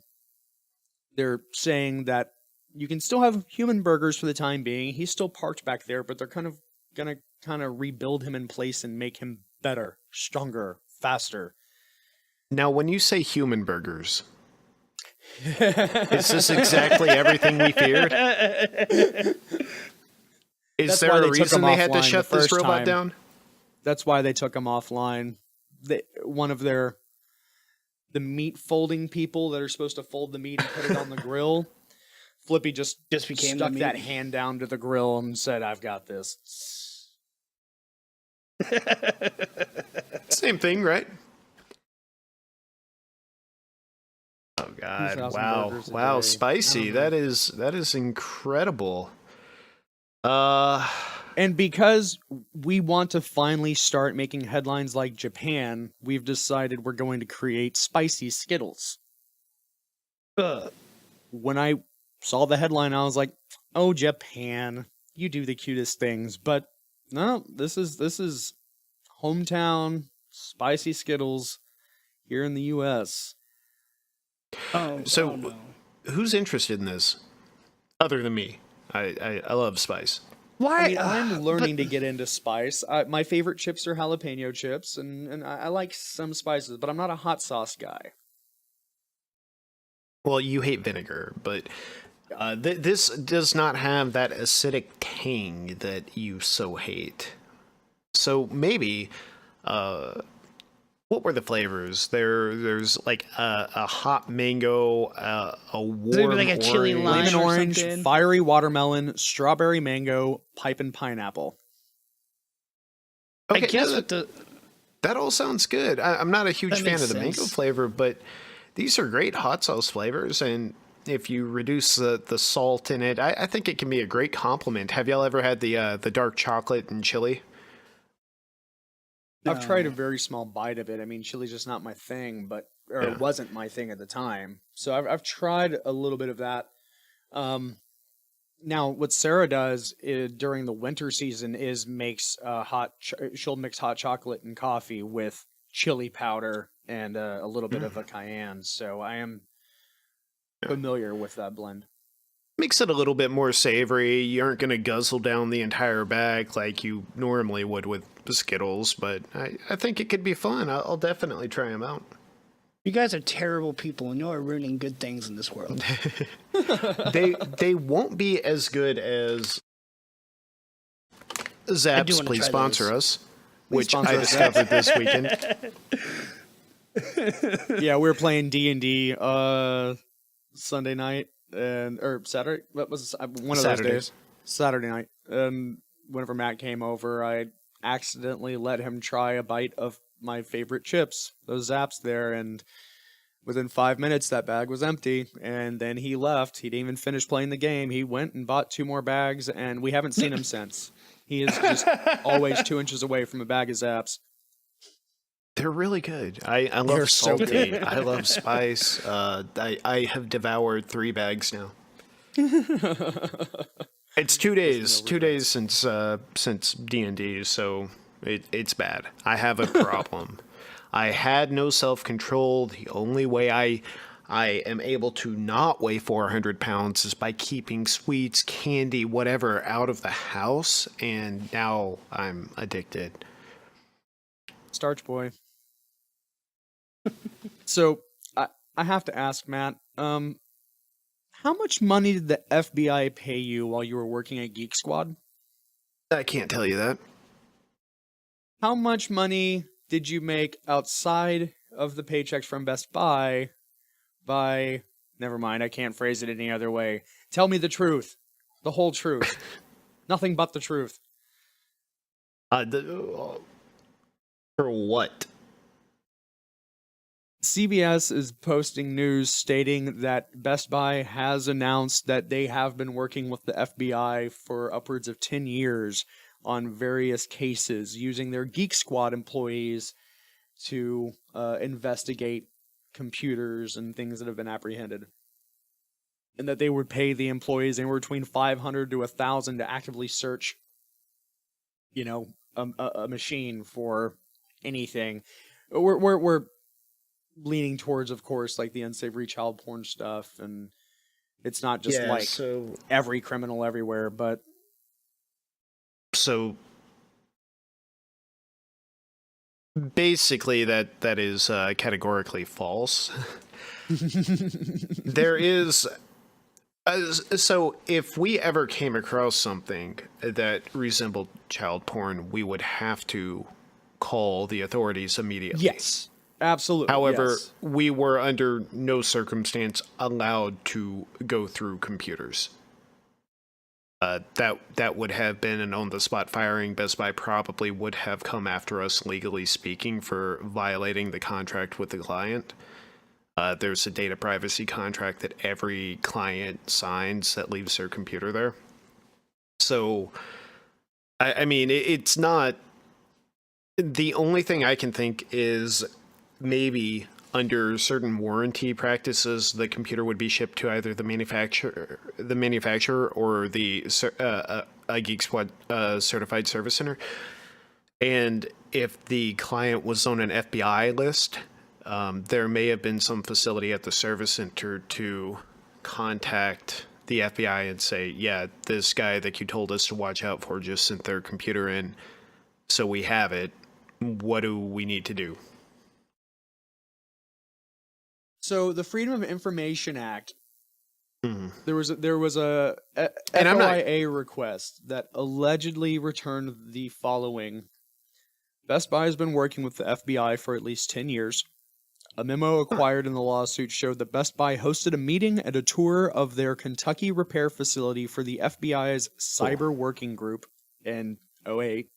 they're saying that you can still have human burgers for the time being. He's still parked back there, but they're kind of gonna rebuild him in place and make him better, stronger, faster. Now, when you say human burgers, is this exactly everything we feared? Is there a reason they had to shut this robot down? That's why they took him offline. One of the meat folding people that are supposed to fold the meat and put it on the grill, Flippy just stuck that hand down to the grill and said, "I've got this." Same thing, right? Oh God! Wow! Spicy. That is incredible. And because we want to finally start making headlines like Japan, we've decided we're going to create spicy Skittles. When I saw the headline, I was like, "Oh, Japan, you do the cutest things." But no, this is hometown spicy Skittles here in the U.S. So, who's interested in this other than me? I love spice. Why? I mean, I'm learning to get into spice. My favorite chips are jalapeno chips, and I like some spices, but I'm not a hot sauce guy. Well, you hate vinegar, but this does not have that acidic tang that you so hate. So maybe, what were the flavors? There's like a hot mango, a warm like a chili lime lemon orange, fiery watermelon, strawberry mango, pipe and pineapple. Okay, I guess that all sounds good. I'm not a huge fan of the mango flavor, but these are great hot sauce flavors, and if you reduce the salt in it, I think it can be a great complement. Have y'all ever had the dark chocolate and chili? I've tried a very small bite of it. I mean, chili's just not my thing, it wasn't my thing at the time. So I've tried a little bit of that. Now, what Sarah does during the winter season is makes she'll mix hot chocolate and coffee with chili powder and a little bit of a cayenne. So I am familiar with that blend. Makes it a little bit more savory. You aren't going to guzzle down the entire bag like you normally would with Skittles, but I think it could be fun. I'll definitely try them out. You guys are terrible people, and you're ruining good things in this world. They won't be as good as Zaps. Please sponsor us, which I discovered this weekend. Yeah, we were playing D&D Sunday night or Saturday. What was one of those days? Saturday night. And whenever Matt came over, I accidentally let him try a bite of my favorite chips, those Zaps there, and Within 5 minutes, that bag was empty, and then he left. He didn't even finish playing the game. He went and bought 2 more bags, and we haven't seen him since. He is just always 2 inches away from a bag of Zaps. They're really good. I love salty. good. I love spice. I have devoured 3 bags now. It's 2 days. 2 days since D&D, so it's bad. I have a problem. I had no self-control. The only way I am able to not weigh 400 pounds is by keeping sweets, candy, whatever out of the house, and now I'm addicted. Starch boy. So, I have to ask, Matt, how much money did the FBI pay you while you were working at Geek Squad? I can't tell you that. How much money did you make outside of the paychecks from Best Buy by... Never mind, I can't phrase it any other way. Tell me the truth. The whole truth. Nothing but the truth. For what? CBS is posting news stating that Best Buy has announced that they have been working with the FBI for upwards of 10 years on various cases, using their Geek Squad employees to investigate computers and things that have been apprehended. And that they would pay the employees anywhere between $500 to $1,000 to actively search, a machine for anything. We're leaning towards, of course, like the unsavory child porn stuff, and it's not just every criminal everywhere, but so basically that is categorically false. There is so if we ever came across something that resembled child porn, we would have to call the authorities immediately. Yes, absolutely. However, yes. We were under no circumstance allowed to go through computers. That would have been an on-the-spot firing. Best Buy probably would have come after us, legally speaking, for violating the contract with the client. There's a data privacy contract that every client signs that leaves their computer there. So, I mean, it's not... The only thing I can think is maybe under certain warranty practices, the computer would be shipped to either the manufacturer or a Geek Squad certified service center. And if the client was on an FBI list, there may have been some facility at the service center to contact the FBI and say, yeah, this guy that you told us to watch out for just sent their computer in, so we have it. What do we need to do? So the Freedom of Information Act, there was a And FOIA request that allegedly returned the following. Best Buy has been working with the FBI for at least 10 years. A memo acquired in the lawsuit showed that Best Buy hosted a meeting and a tour of their Kentucky repair facility for the FBI's Cyber Working Group in 2008.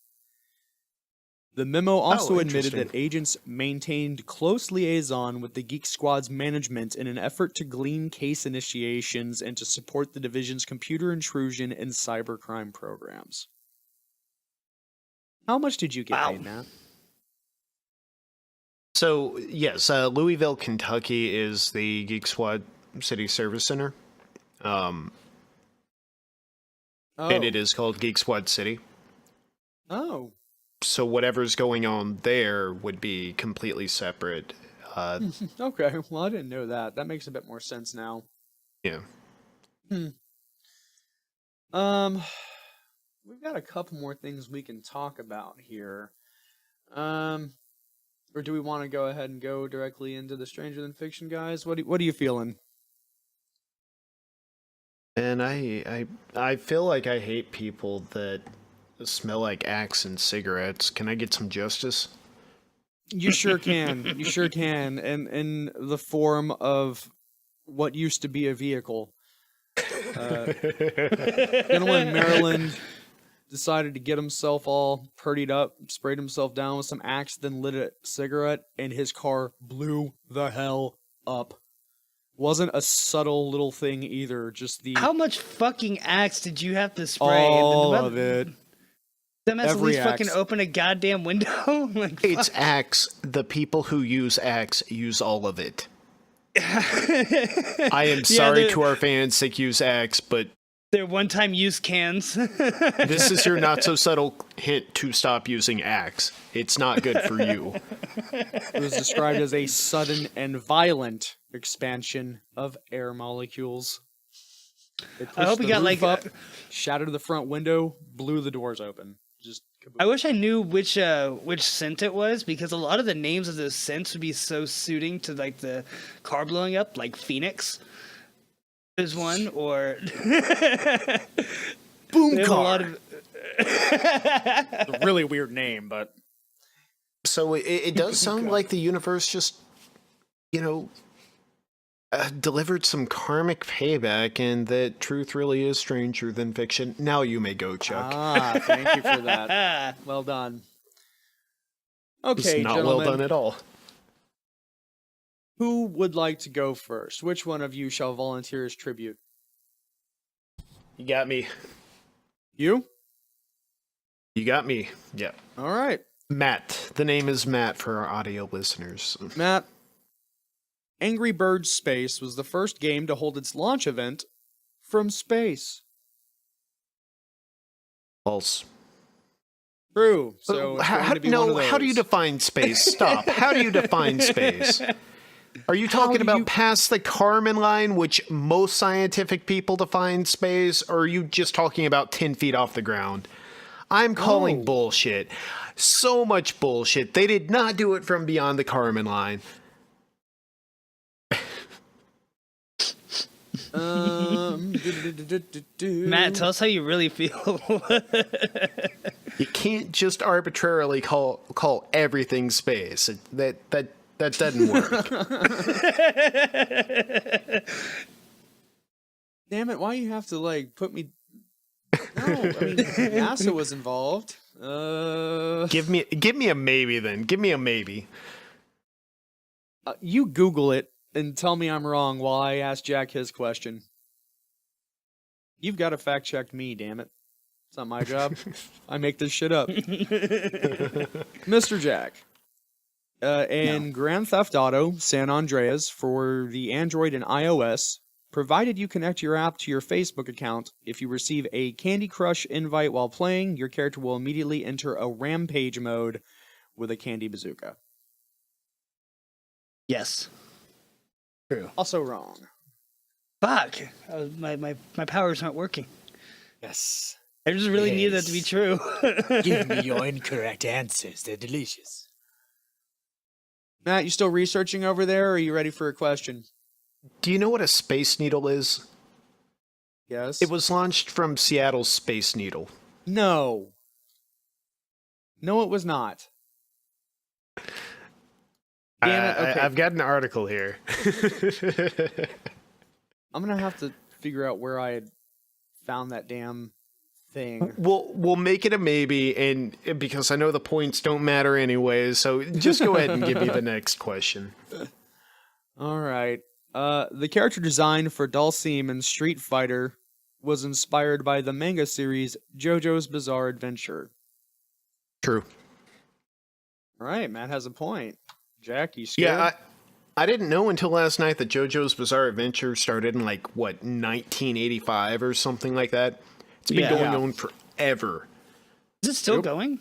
The memo also admitted that agents maintained close liaison with the Geek Squad's management in an effort to glean case initiations and to support the division's computer intrusion and cybercrime programs. How much did you get paid, Matt? So, yes, Louisville, Kentucky is the Geek Squad City Service Center. And it is called Geek Squad City. Oh. So whatever's going on there would be completely separate. Okay, well, I didn't know that. That makes a bit more sense now. Yeah. We've got a couple more things we can talk about here. Or do we want to go ahead and go directly into the Stranger Than Fiction, guys? What are you feeling? And I feel like I hate people that smell like axe and cigarettes. Can I get some justice? You sure can. You sure can. And in the form of what used to be a vehicle. Gentleman in Maryland decided to get himself all purdied up, sprayed himself down with some axe, then lit a cigarette, and his car blew the hell up. Wasn't a subtle little thing either. Just the How much fucking Axe did you have to spray? all of it. Them has at Every least fucking Axe. open a goddamn window. Like, It's fuck. Axe. The people who use Axe use all of it. I am sorry to our fans that use Axe, but They're one-time use cans. this is your not so subtle hint to stop using Axe. It's not good for you. It was described as a sudden and violent expansion of air molecules. It I hope pushed we the got roof like. up, shattered the front window, blew the doors open. Just kaboom. I wish I knew which scent it was, because a lot of the names of those scents would be so suiting to like the car blowing up, like Phoenix is one, or Boom they have a car. lot of. It's a really weird name, but So it does sound like the universe just, delivered some karmic payback, and that truth really is stranger than fiction. Now you may go, Chuck. thank you for that. Well done. It's Okay, not gentlemen, well done at all. who would like to go first? Which one of you shall volunteer as tribute? You got me. You? You got me. Yeah. All right. Matt. The name is Matt for our audio listeners. Matt, Angry Birds Space was the first game to hold its launch event from space. False. True. So it's going to be one of those. How do you define space? Stop. How do you define space? Are you How talking do about you- past the Kármán line, which most scientific people define space, or are you just talking about 10 feet off the ground? I'm calling Oh. bullshit. So much bullshit. They did not do it from beyond the Kármán line. Matt, tell us how you really feel. You can't just arbitrarily call everything space. That doesn't work. Damn it! Why you have to like put me? No, I mean NASA was involved. Give me a maybe then. Give me a maybe. You Google it and tell me I'm wrong while I ask Jack his question. You've got to fact check me, damn it. It's not my job. I make this shit up. Mr. Jack. In Grand Theft Auto San Andreas for the Android and iOS, provided you connect your app to your Facebook account, if you receive a Candy Crush invite while playing, your character will immediately enter a rampage mode with a candy bazooka. Yes. True. Also wrong. Fuck. My powers aren't working. Yes. I just really needed that to be true. Give me your incorrect answers. They're delicious. Matt, you still researching over there, or are you ready for a question? Do you know what a Space Needle is? Yes. It was launched from Seattle's Space Needle. No. No, it was not. Damn it, okay. I've got an article here. I'm gonna have to figure out where I had found that damn thing. We'll make it a maybe, and because I know the points don't matter anyways, so just go ahead and give me the next question. All right. The character design for Dhalsim in Street Fighter was inspired by the manga series JoJo's Bizarre Adventure. True. All right, Matt has a point. Jack, you scared? Yeah, I didn't know until last night that JoJo's Bizarre Adventure started in 1985 or something like that. It's been going Yeah. on forever. Is it still going?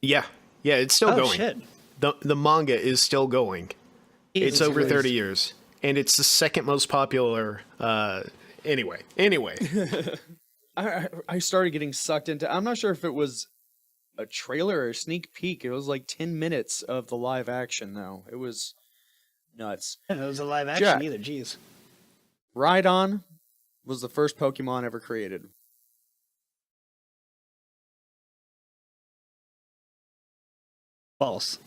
Yeah, it's still Oh, going. shit. The manga is still going. It's Jesus over Christ. 30 years, and it's the second most popular. Anyway, I started getting sucked into. I'm not sure if it was a trailer or a sneak peek. It was like 10 minutes of the live action, though. It was nuts. I didn't know it was a live action Jack. either. Jeez. Rhydon was the first Pokemon ever created. False.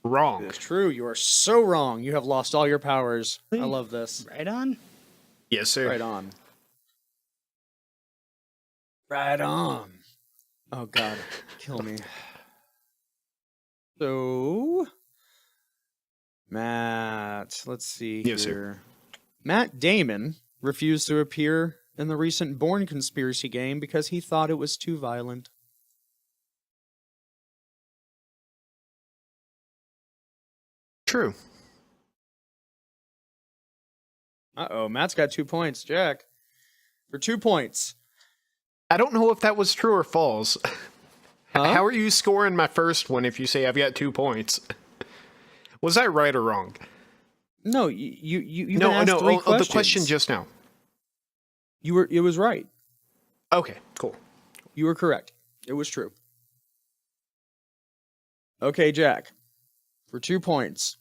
wrong. It's true. You are so wrong. You have lost all your powers. I love this. Right on? Yes, sir. Right on. Right on. Oh, God. Kill me. So, Matt. Matt. Let's see Yes, here. Matt Damon refused to appear in the recent Bourne conspiracy game because he thought it was too violent. True. Uh-oh, Matt's got 2 points. Jack, for 2 points. I don't know if that was true or false. Huh? How are you scoring my first one if you say I've got 2 points? Was I right or wrong? No, you've been asked 3 questions. The question just now. It was right. Okay, cool. You were correct. It was true. Okay, Jack, for 2 points.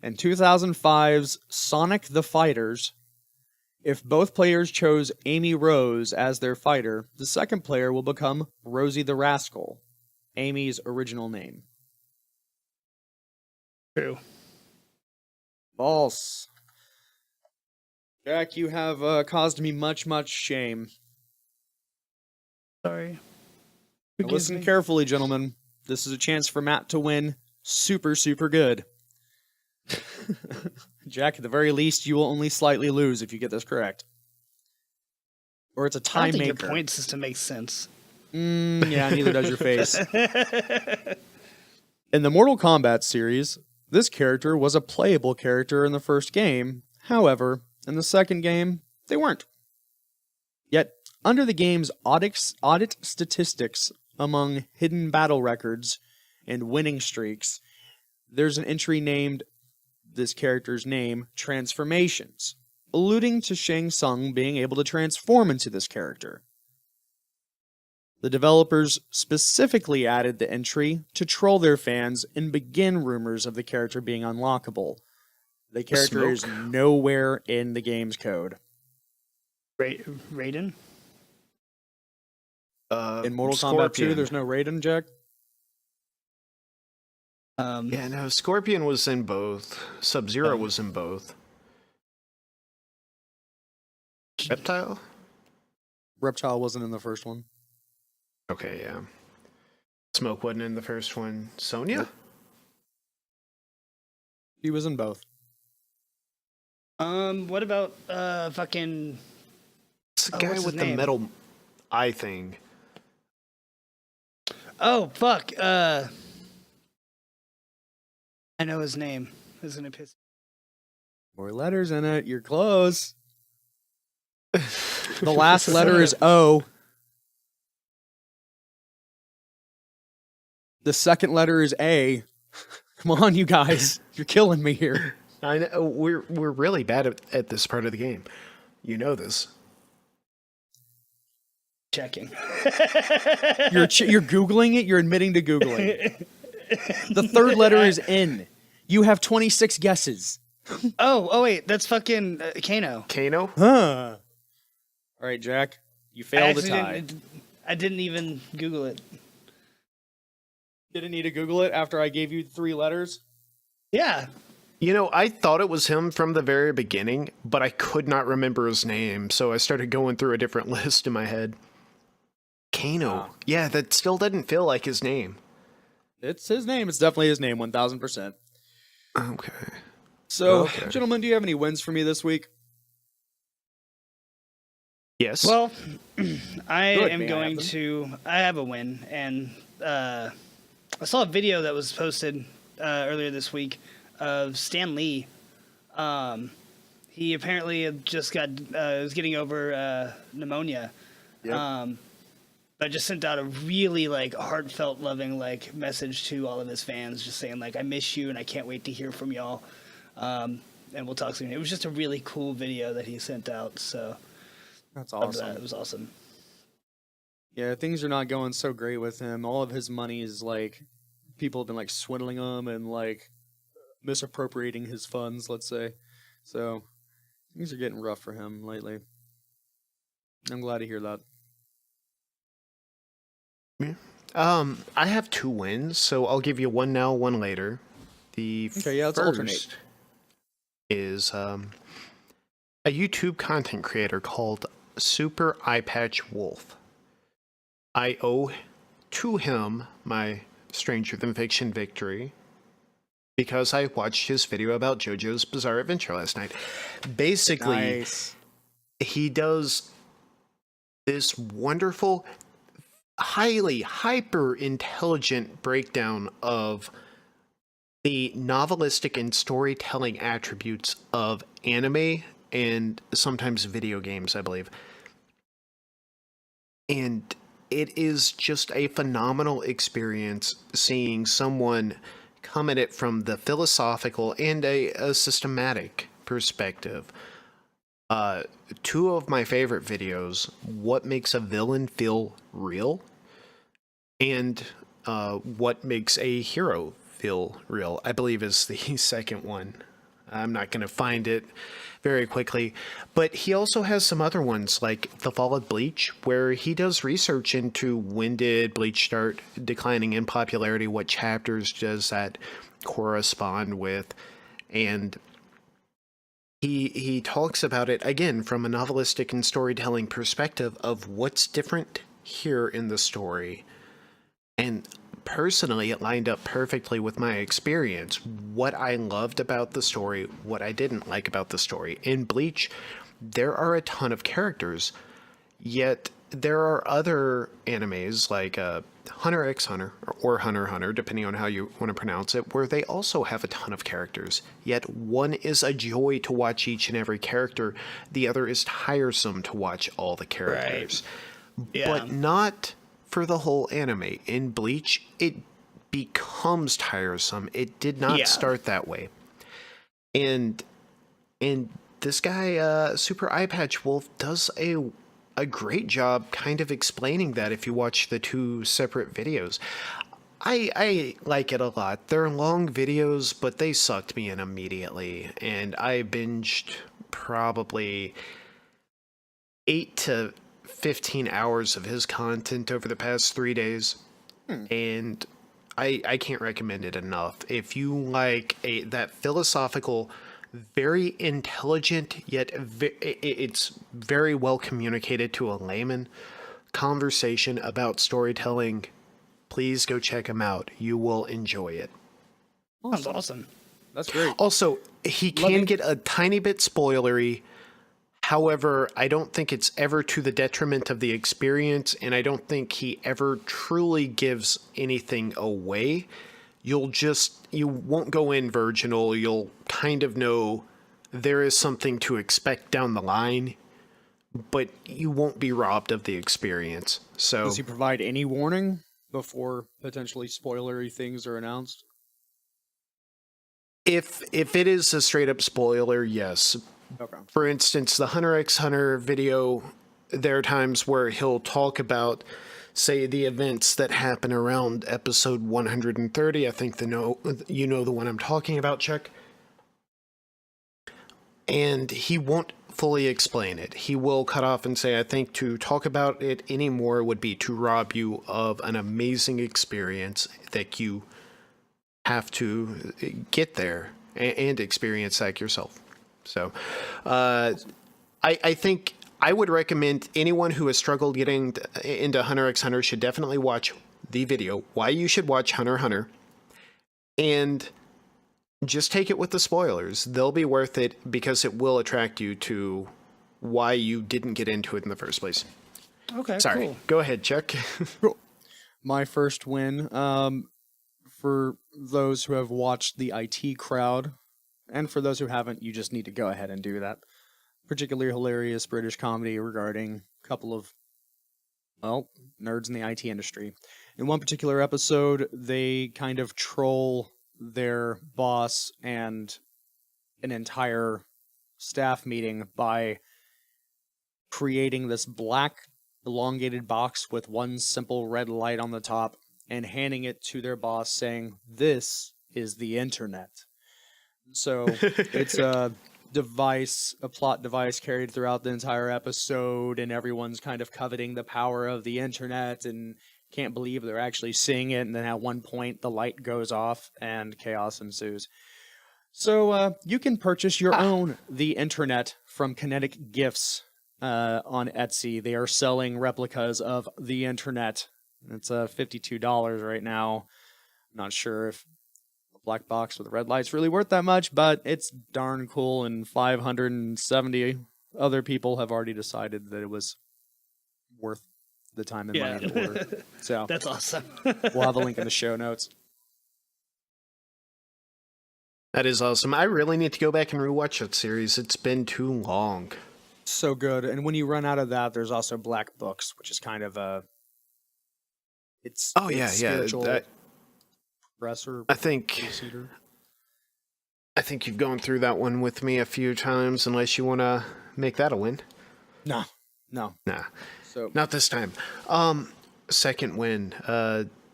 In 2005's Sonic the Fighters, if both players chose Amy Rose as their fighter, the second player will become Rosie the Rascal, Amy's original name. True. False. Jack, you have caused me much, much shame. Sorry. Now Forgive listen me. carefully, gentlemen. This is a chance for Matt to win super, super good. Jack, at the very least, you will only slightly lose if you get this correct. Or it's a I time don't think maker. your point system makes sense. Yeah, neither does your face. In the Mortal Kombat series, this character was a playable character in the first game. However, in the second game, they weren't. Yet, under the game's audit statistics among hidden battle records and winning streaks, there's an entry named this character's name, Transformations, alluding to Shang Tsung being able to transform into this character. The developers specifically added the entry to troll their fans and begin rumors of the character being unlockable. The character is nowhere in the game's code. Raiden? In Mortal Kombat 2, there's no Raiden, Jack? Yeah, no, Scorpion was in both. Sub-Zero was in both. Reptile? Reptile wasn't in the first one. Okay, yeah. Smoke wasn't in the first one. Sonya? Nope. He was in both. What about fucking? It's the Oh, guy what's his with the name? metal eye thing. Oh fuck! I know his name. It's gonna piss. More letters in it. You're close. The last letter is O. The second letter is A. Come on, you guys. You're killing me here. I know we're really bad at this part of the game. You know this. Checking. You're Googling it. You're admitting to Googling it. The third letter is N. You have 26 guesses. Oh wait, that's fucking Kano. Kano? Huh. All right, Jack. You failed the tie. I didn't even Google it. Didn't need to Google it after I gave you 3 letters? Yeah. You know, I thought it was him from the very beginning, but I could not remember his name, so I started going through a different list in my head. Kano. Wow. Yeah, that still doesn't feel like his name. It's his name. It's definitely his name, 1000%. Okay. So, Okay. gentlemen, do you have any wins for me this week? Yes. Well, I Good, am may I going have them? to. I have a win, and I saw a video that was posted earlier this week of Stan Lee. He apparently had just got was getting over pneumonia. Yep. But just sent out a really heartfelt, loving message to all of his fans, just saying I miss you and I can't wait to hear from y'all. And we'll talk soon. It was just a really cool video that he sent out. So That's loved awesome. that. It was awesome. Yeah, things are not going so great with him. All of his money is people have been swindling him and misappropriating his funds, let's say. So things are getting rough for him lately. I'm glad to hear that. I have 2 wins, so I'll give you one now, one later. The Okay, yeah, let's first alternate. is a YouTube content creator called Super Eye Patch Wolf. I owe to him my Stranger Than Fiction victory. because I watched his video about JoJo's Bizarre Adventure last night. Basically, Nice. he does this wonderful, highly hyper intelligent breakdown of the novelistic and storytelling attributes of anime and sometimes video games, I believe. And it is just a phenomenal experience seeing someone come at it from the philosophical and a systematic perspective. Two of my favorite videos, What Makes a Villain Feel Real, and What Makes a Hero Feel Real, I believe is the second one. I'm not going to find it very quickly, but he also has some other ones like The Fall of Bleach, where he does research into when did Bleach start declining in popularity, what chapters does that correspond with, and he talks about it again from a novelistic and storytelling perspective of what's different here in the story. And personally, it lined up perfectly with my experience. What I loved about the story, what I didn't like about the story. In Bleach, there are a ton of characters, yet there are other animes like Hunter x Hunter or Hunter x Hunter, depending on how you want to pronounce it, where they also have a ton of characters. Yet one is a joy to watch each and every character. The other is tiresome to watch all the characters. Right. Yeah. But not for the whole anime. In Bleach, it becomes tiresome. It did not start that way. And this guy, Super Eye Patch Wolf, does a great job kind of explaining that if you watch the two separate videos. I like it a lot. They're long videos, but they sucked me in immediately. And I binged probably 8 to 15 hours of his content over the past 3 days. And I can't recommend it enough. If you like that philosophical, very intelligent, yet it's very well communicated to a layman conversation about storytelling, please go check him out. You will enjoy it. Sounds awesome. That's great. Also, he can get a tiny bit spoilery. However, I don't think it's ever to the detriment of the experience, and I don't think he ever truly gives anything away. You won't go in virginal. You'll kind of know there is something to expect down the line, but you won't be robbed of the experience. So, does he provide any warning before potentially spoilery things are announced? if it is a straight up spoiler, yes. Okay. For instance, the Hunter x Hunter video, there are times where he'll talk about, say, the events that happen around episode 130. I think you know the one I'm talking about, Chuck. And he won't fully explain it. He will cut off and say, I think to talk about it anymore would be to rob you of an amazing experience that you have to get there and experience that yourself. So, I think I would recommend anyone who has struggled getting into Hunter x Hunter should definitely watch the video, why you should watch Hunter x Hunter, and just take it with the spoilers. They'll be worth it because it will attract you to why you didn't get into it in the first place. Okay, Sorry. cool. Go ahead, Chuck. My first win, for those who have watched the IT Crowd, and for those who haven't, you just need to go ahead and do that. Particularly hilarious British comedy regarding a couple of, nerds in the IT industry. In one particular episode, they kind of troll their boss and an entire staff meeting by creating this black elongated box with one simple red light on the top and handing it to their boss saying, "This is the internet." So it's a plot device carried throughout the entire episode, and everyone's kind of coveting the power of the internet and can't believe they're actually seeing it. And then at one point, the light goes off and chaos ensues. So you can purchase your own The Internet from Kinetic Gifts on Etsy. They are selling replicas of The Internet. It's $52 right now. I'm not sure if black box with red lights really worth that much, but it's darn cool, and 570 other people have already decided that it was worth the time and money to order. So That's awesome. we'll have a link in the show notes. That is awesome. I really need to go back and rewatch that series. It's been too long. So good. And when you run out of that, there's also Black Books, which is kind of a... It's spiritual progressor. I think you've gone through that one with me a few times, unless you want to make that a win. No. Nah. So Not this time. Second win.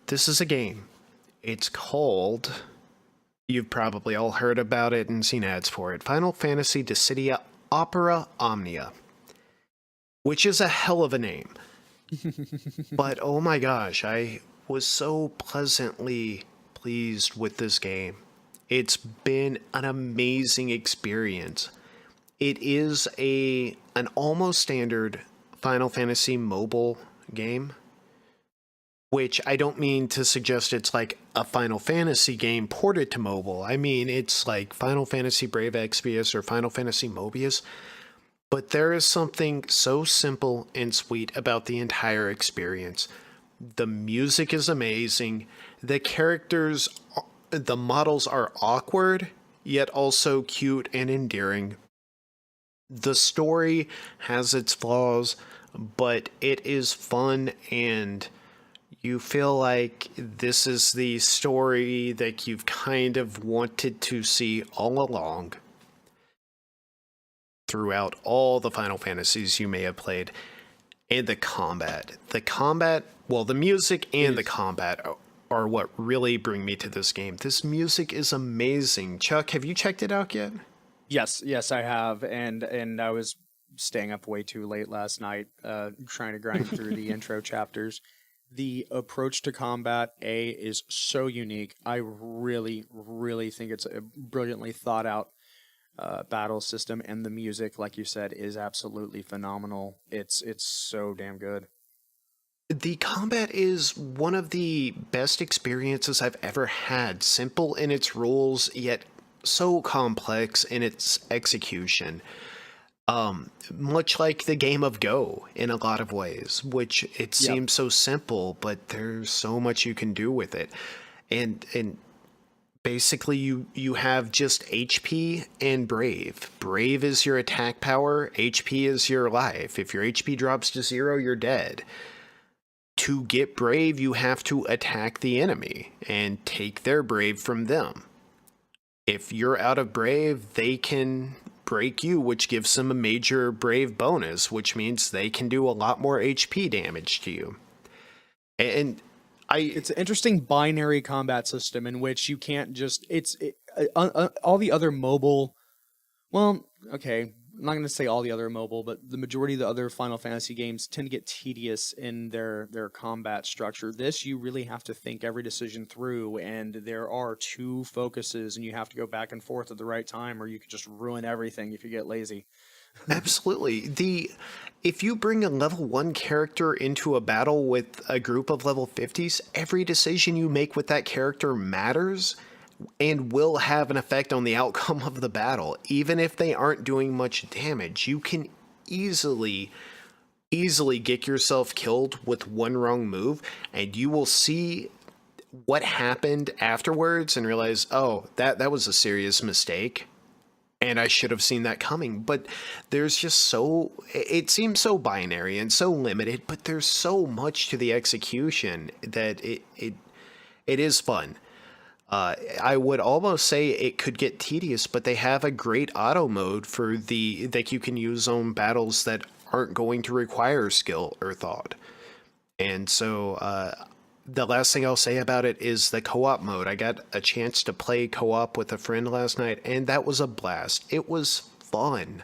This is a game. It's called... You've probably all heard about it and seen ads for it. Final Fantasy Dissidia Opera Omnia. Which is a hell of a name. But oh my gosh, I was so pleasantly pleased with this game. It's been an amazing experience. It is an almost standard Final Fantasy mobile game, which I don't mean to suggest it's like a Final Fantasy game ported to mobile. I mean, it's like Final Fantasy Brave Exvius or Final Fantasy Mobius. But there is something so simple and sweet about the entire experience. The music is amazing. The characters, the models are awkward, yet also cute and endearing. The story has its flaws, but it is fun, and you feel like this is the story that you've kind of wanted to see all along throughout all the Final Fantasies you may have played. And the combat, the music and the combat are what really bring me to this game. This music is amazing. Chuck, have you checked it out yet? Yes, I have, and I was staying up way too late last night, trying to grind through the intro chapters. The approach to combat is so unique. I really, really think it's a brilliantly thought out battle system, and the music, like you said, is absolutely phenomenal. It's so damn good. The combat is one of the best experiences I've ever had. Simple in its rules, yet so complex in its execution. Much like the game of Go in a lot of ways, which it seems so simple, but there's so much you can do with it. And basically you have just HP and Brave. Brave is your attack power, HP is your life. If your HP drops to 0, you're dead. To get Brave, you have to attack the enemy and take their Brave from them. If you're out of Brave, they can break you, which gives them a major Brave bonus, which means they can do a lot more HP damage to you. And it's an interesting binary combat system in which you can't just all the other mobile. Well, okay, I'm not going to say all the other mobile, but the majority of the other Final Fantasy games tend to get tedious in their combat structure. This, you really have to think every decision through, and there are 2 focuses, and you have to go back and forth at the right time, or you could just ruin everything if you get lazy. Absolutely. If you bring a level 1 character into a battle with a group of level 50s, every decision you make with that character matters and will have an effect on the outcome of the battle. Even if they aren't doing much damage, you can easily get yourself killed with one wrong move, and you will see what happened afterwards and realize, oh, that was a serious mistake, and I should have seen that coming. But there's just it seems so binary and so limited, but there's so much to the execution that it is fun. I would almost say it could get tedious, but they have a great auto mode that you can use on battles that aren't going to require skill or thought. And so the last thing I'll say about it is the co-op mode. I got a chance to play co-op with a friend last night, and that was a blast. It was fun.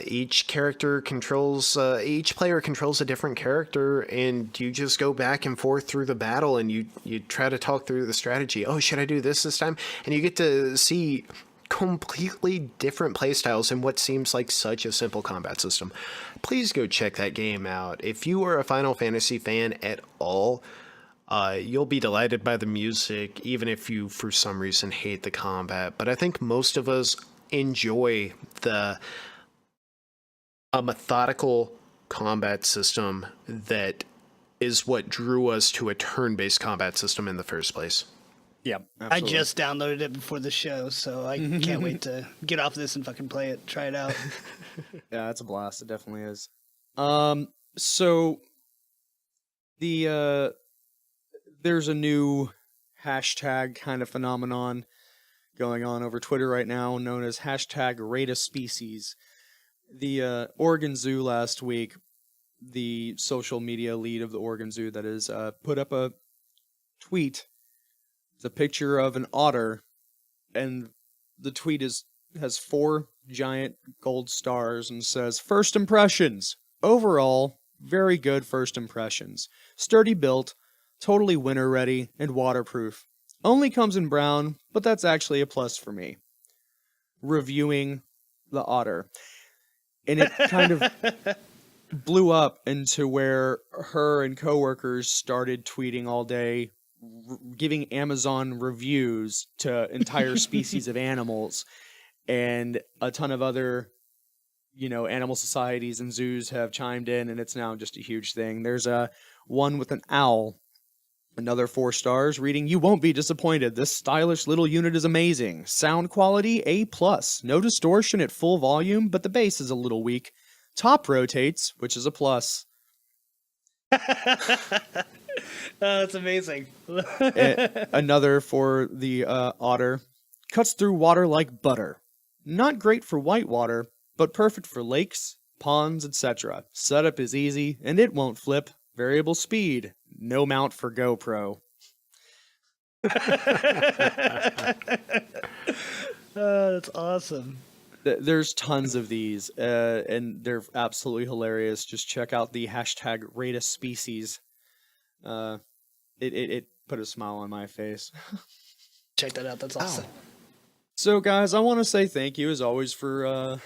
Each player controls a different character, and you just go back and forth through the battle, and you try to talk through the strategy. Oh, should I do this time? And you get to see completely different playstyles in what seems like such a simple combat system. Please go check that game out. If you are a Final Fantasy fan at all, You'll be delighted by the music, even if you, for some reason, hate the combat. But I think most of us enjoy a methodical combat system that is what drew us to a turn-based combat system in the first place. Yeah, I just downloaded it before the show, so I can't wait to get off this and fucking play it, try it out. Yeah, it's a blast. It definitely is. So there's a new hashtag kind of phenomenon going on over Twitter right now, known as hashtag rate a species. The Oregon Zoo last week, the social media lead of the Oregon Zoo, that is, put up a tweet. It's a picture of an otter, and the tweet has 4 giant gold stars and says, "First impressions. Overall, very good first impressions. Sturdy built, totally winter ready, and waterproof. Only comes in brown, but that's actually a plus for me." Reviewing the otter. And it kind of blew up into where her and coworkers started tweeting all day, giving Amazon reviews to entire species of animals, and a ton of other, animal societies and zoos have chimed in, and it's now just a huge thing. There's one with an owl, another 4 stars, reading, "You won't be disappointed. This stylish little unit is amazing. Sound quality, A+. No distortion at full volume, but the bass is a little weak. Top rotates, which is a plus." That's amazing. Another for the otter. "Cuts through water like butter. Not great for whitewater, but perfect for lakes, ponds, etc. Setup is easy, and it won't flip. Variable speed. No mount for GoPro." That's awesome. There's tons of these, and they're absolutely hilarious. Just check out the hashtag rate a species. It put a smile on my face. Check that out. That's awesome. So, guys, I want to say thank you, as always, for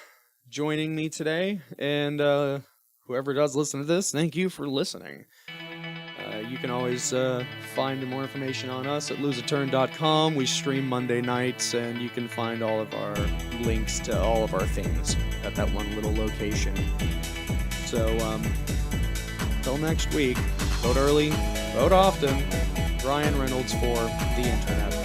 joining me today. And whoever does listen to this, thank you for listening. You can always find more information on us at loseaturn.com. We stream Monday nights, and you can find all of our links to all of our things at that one little location. So, until next week, vote early, vote often. Ryan Reynolds for the Internet.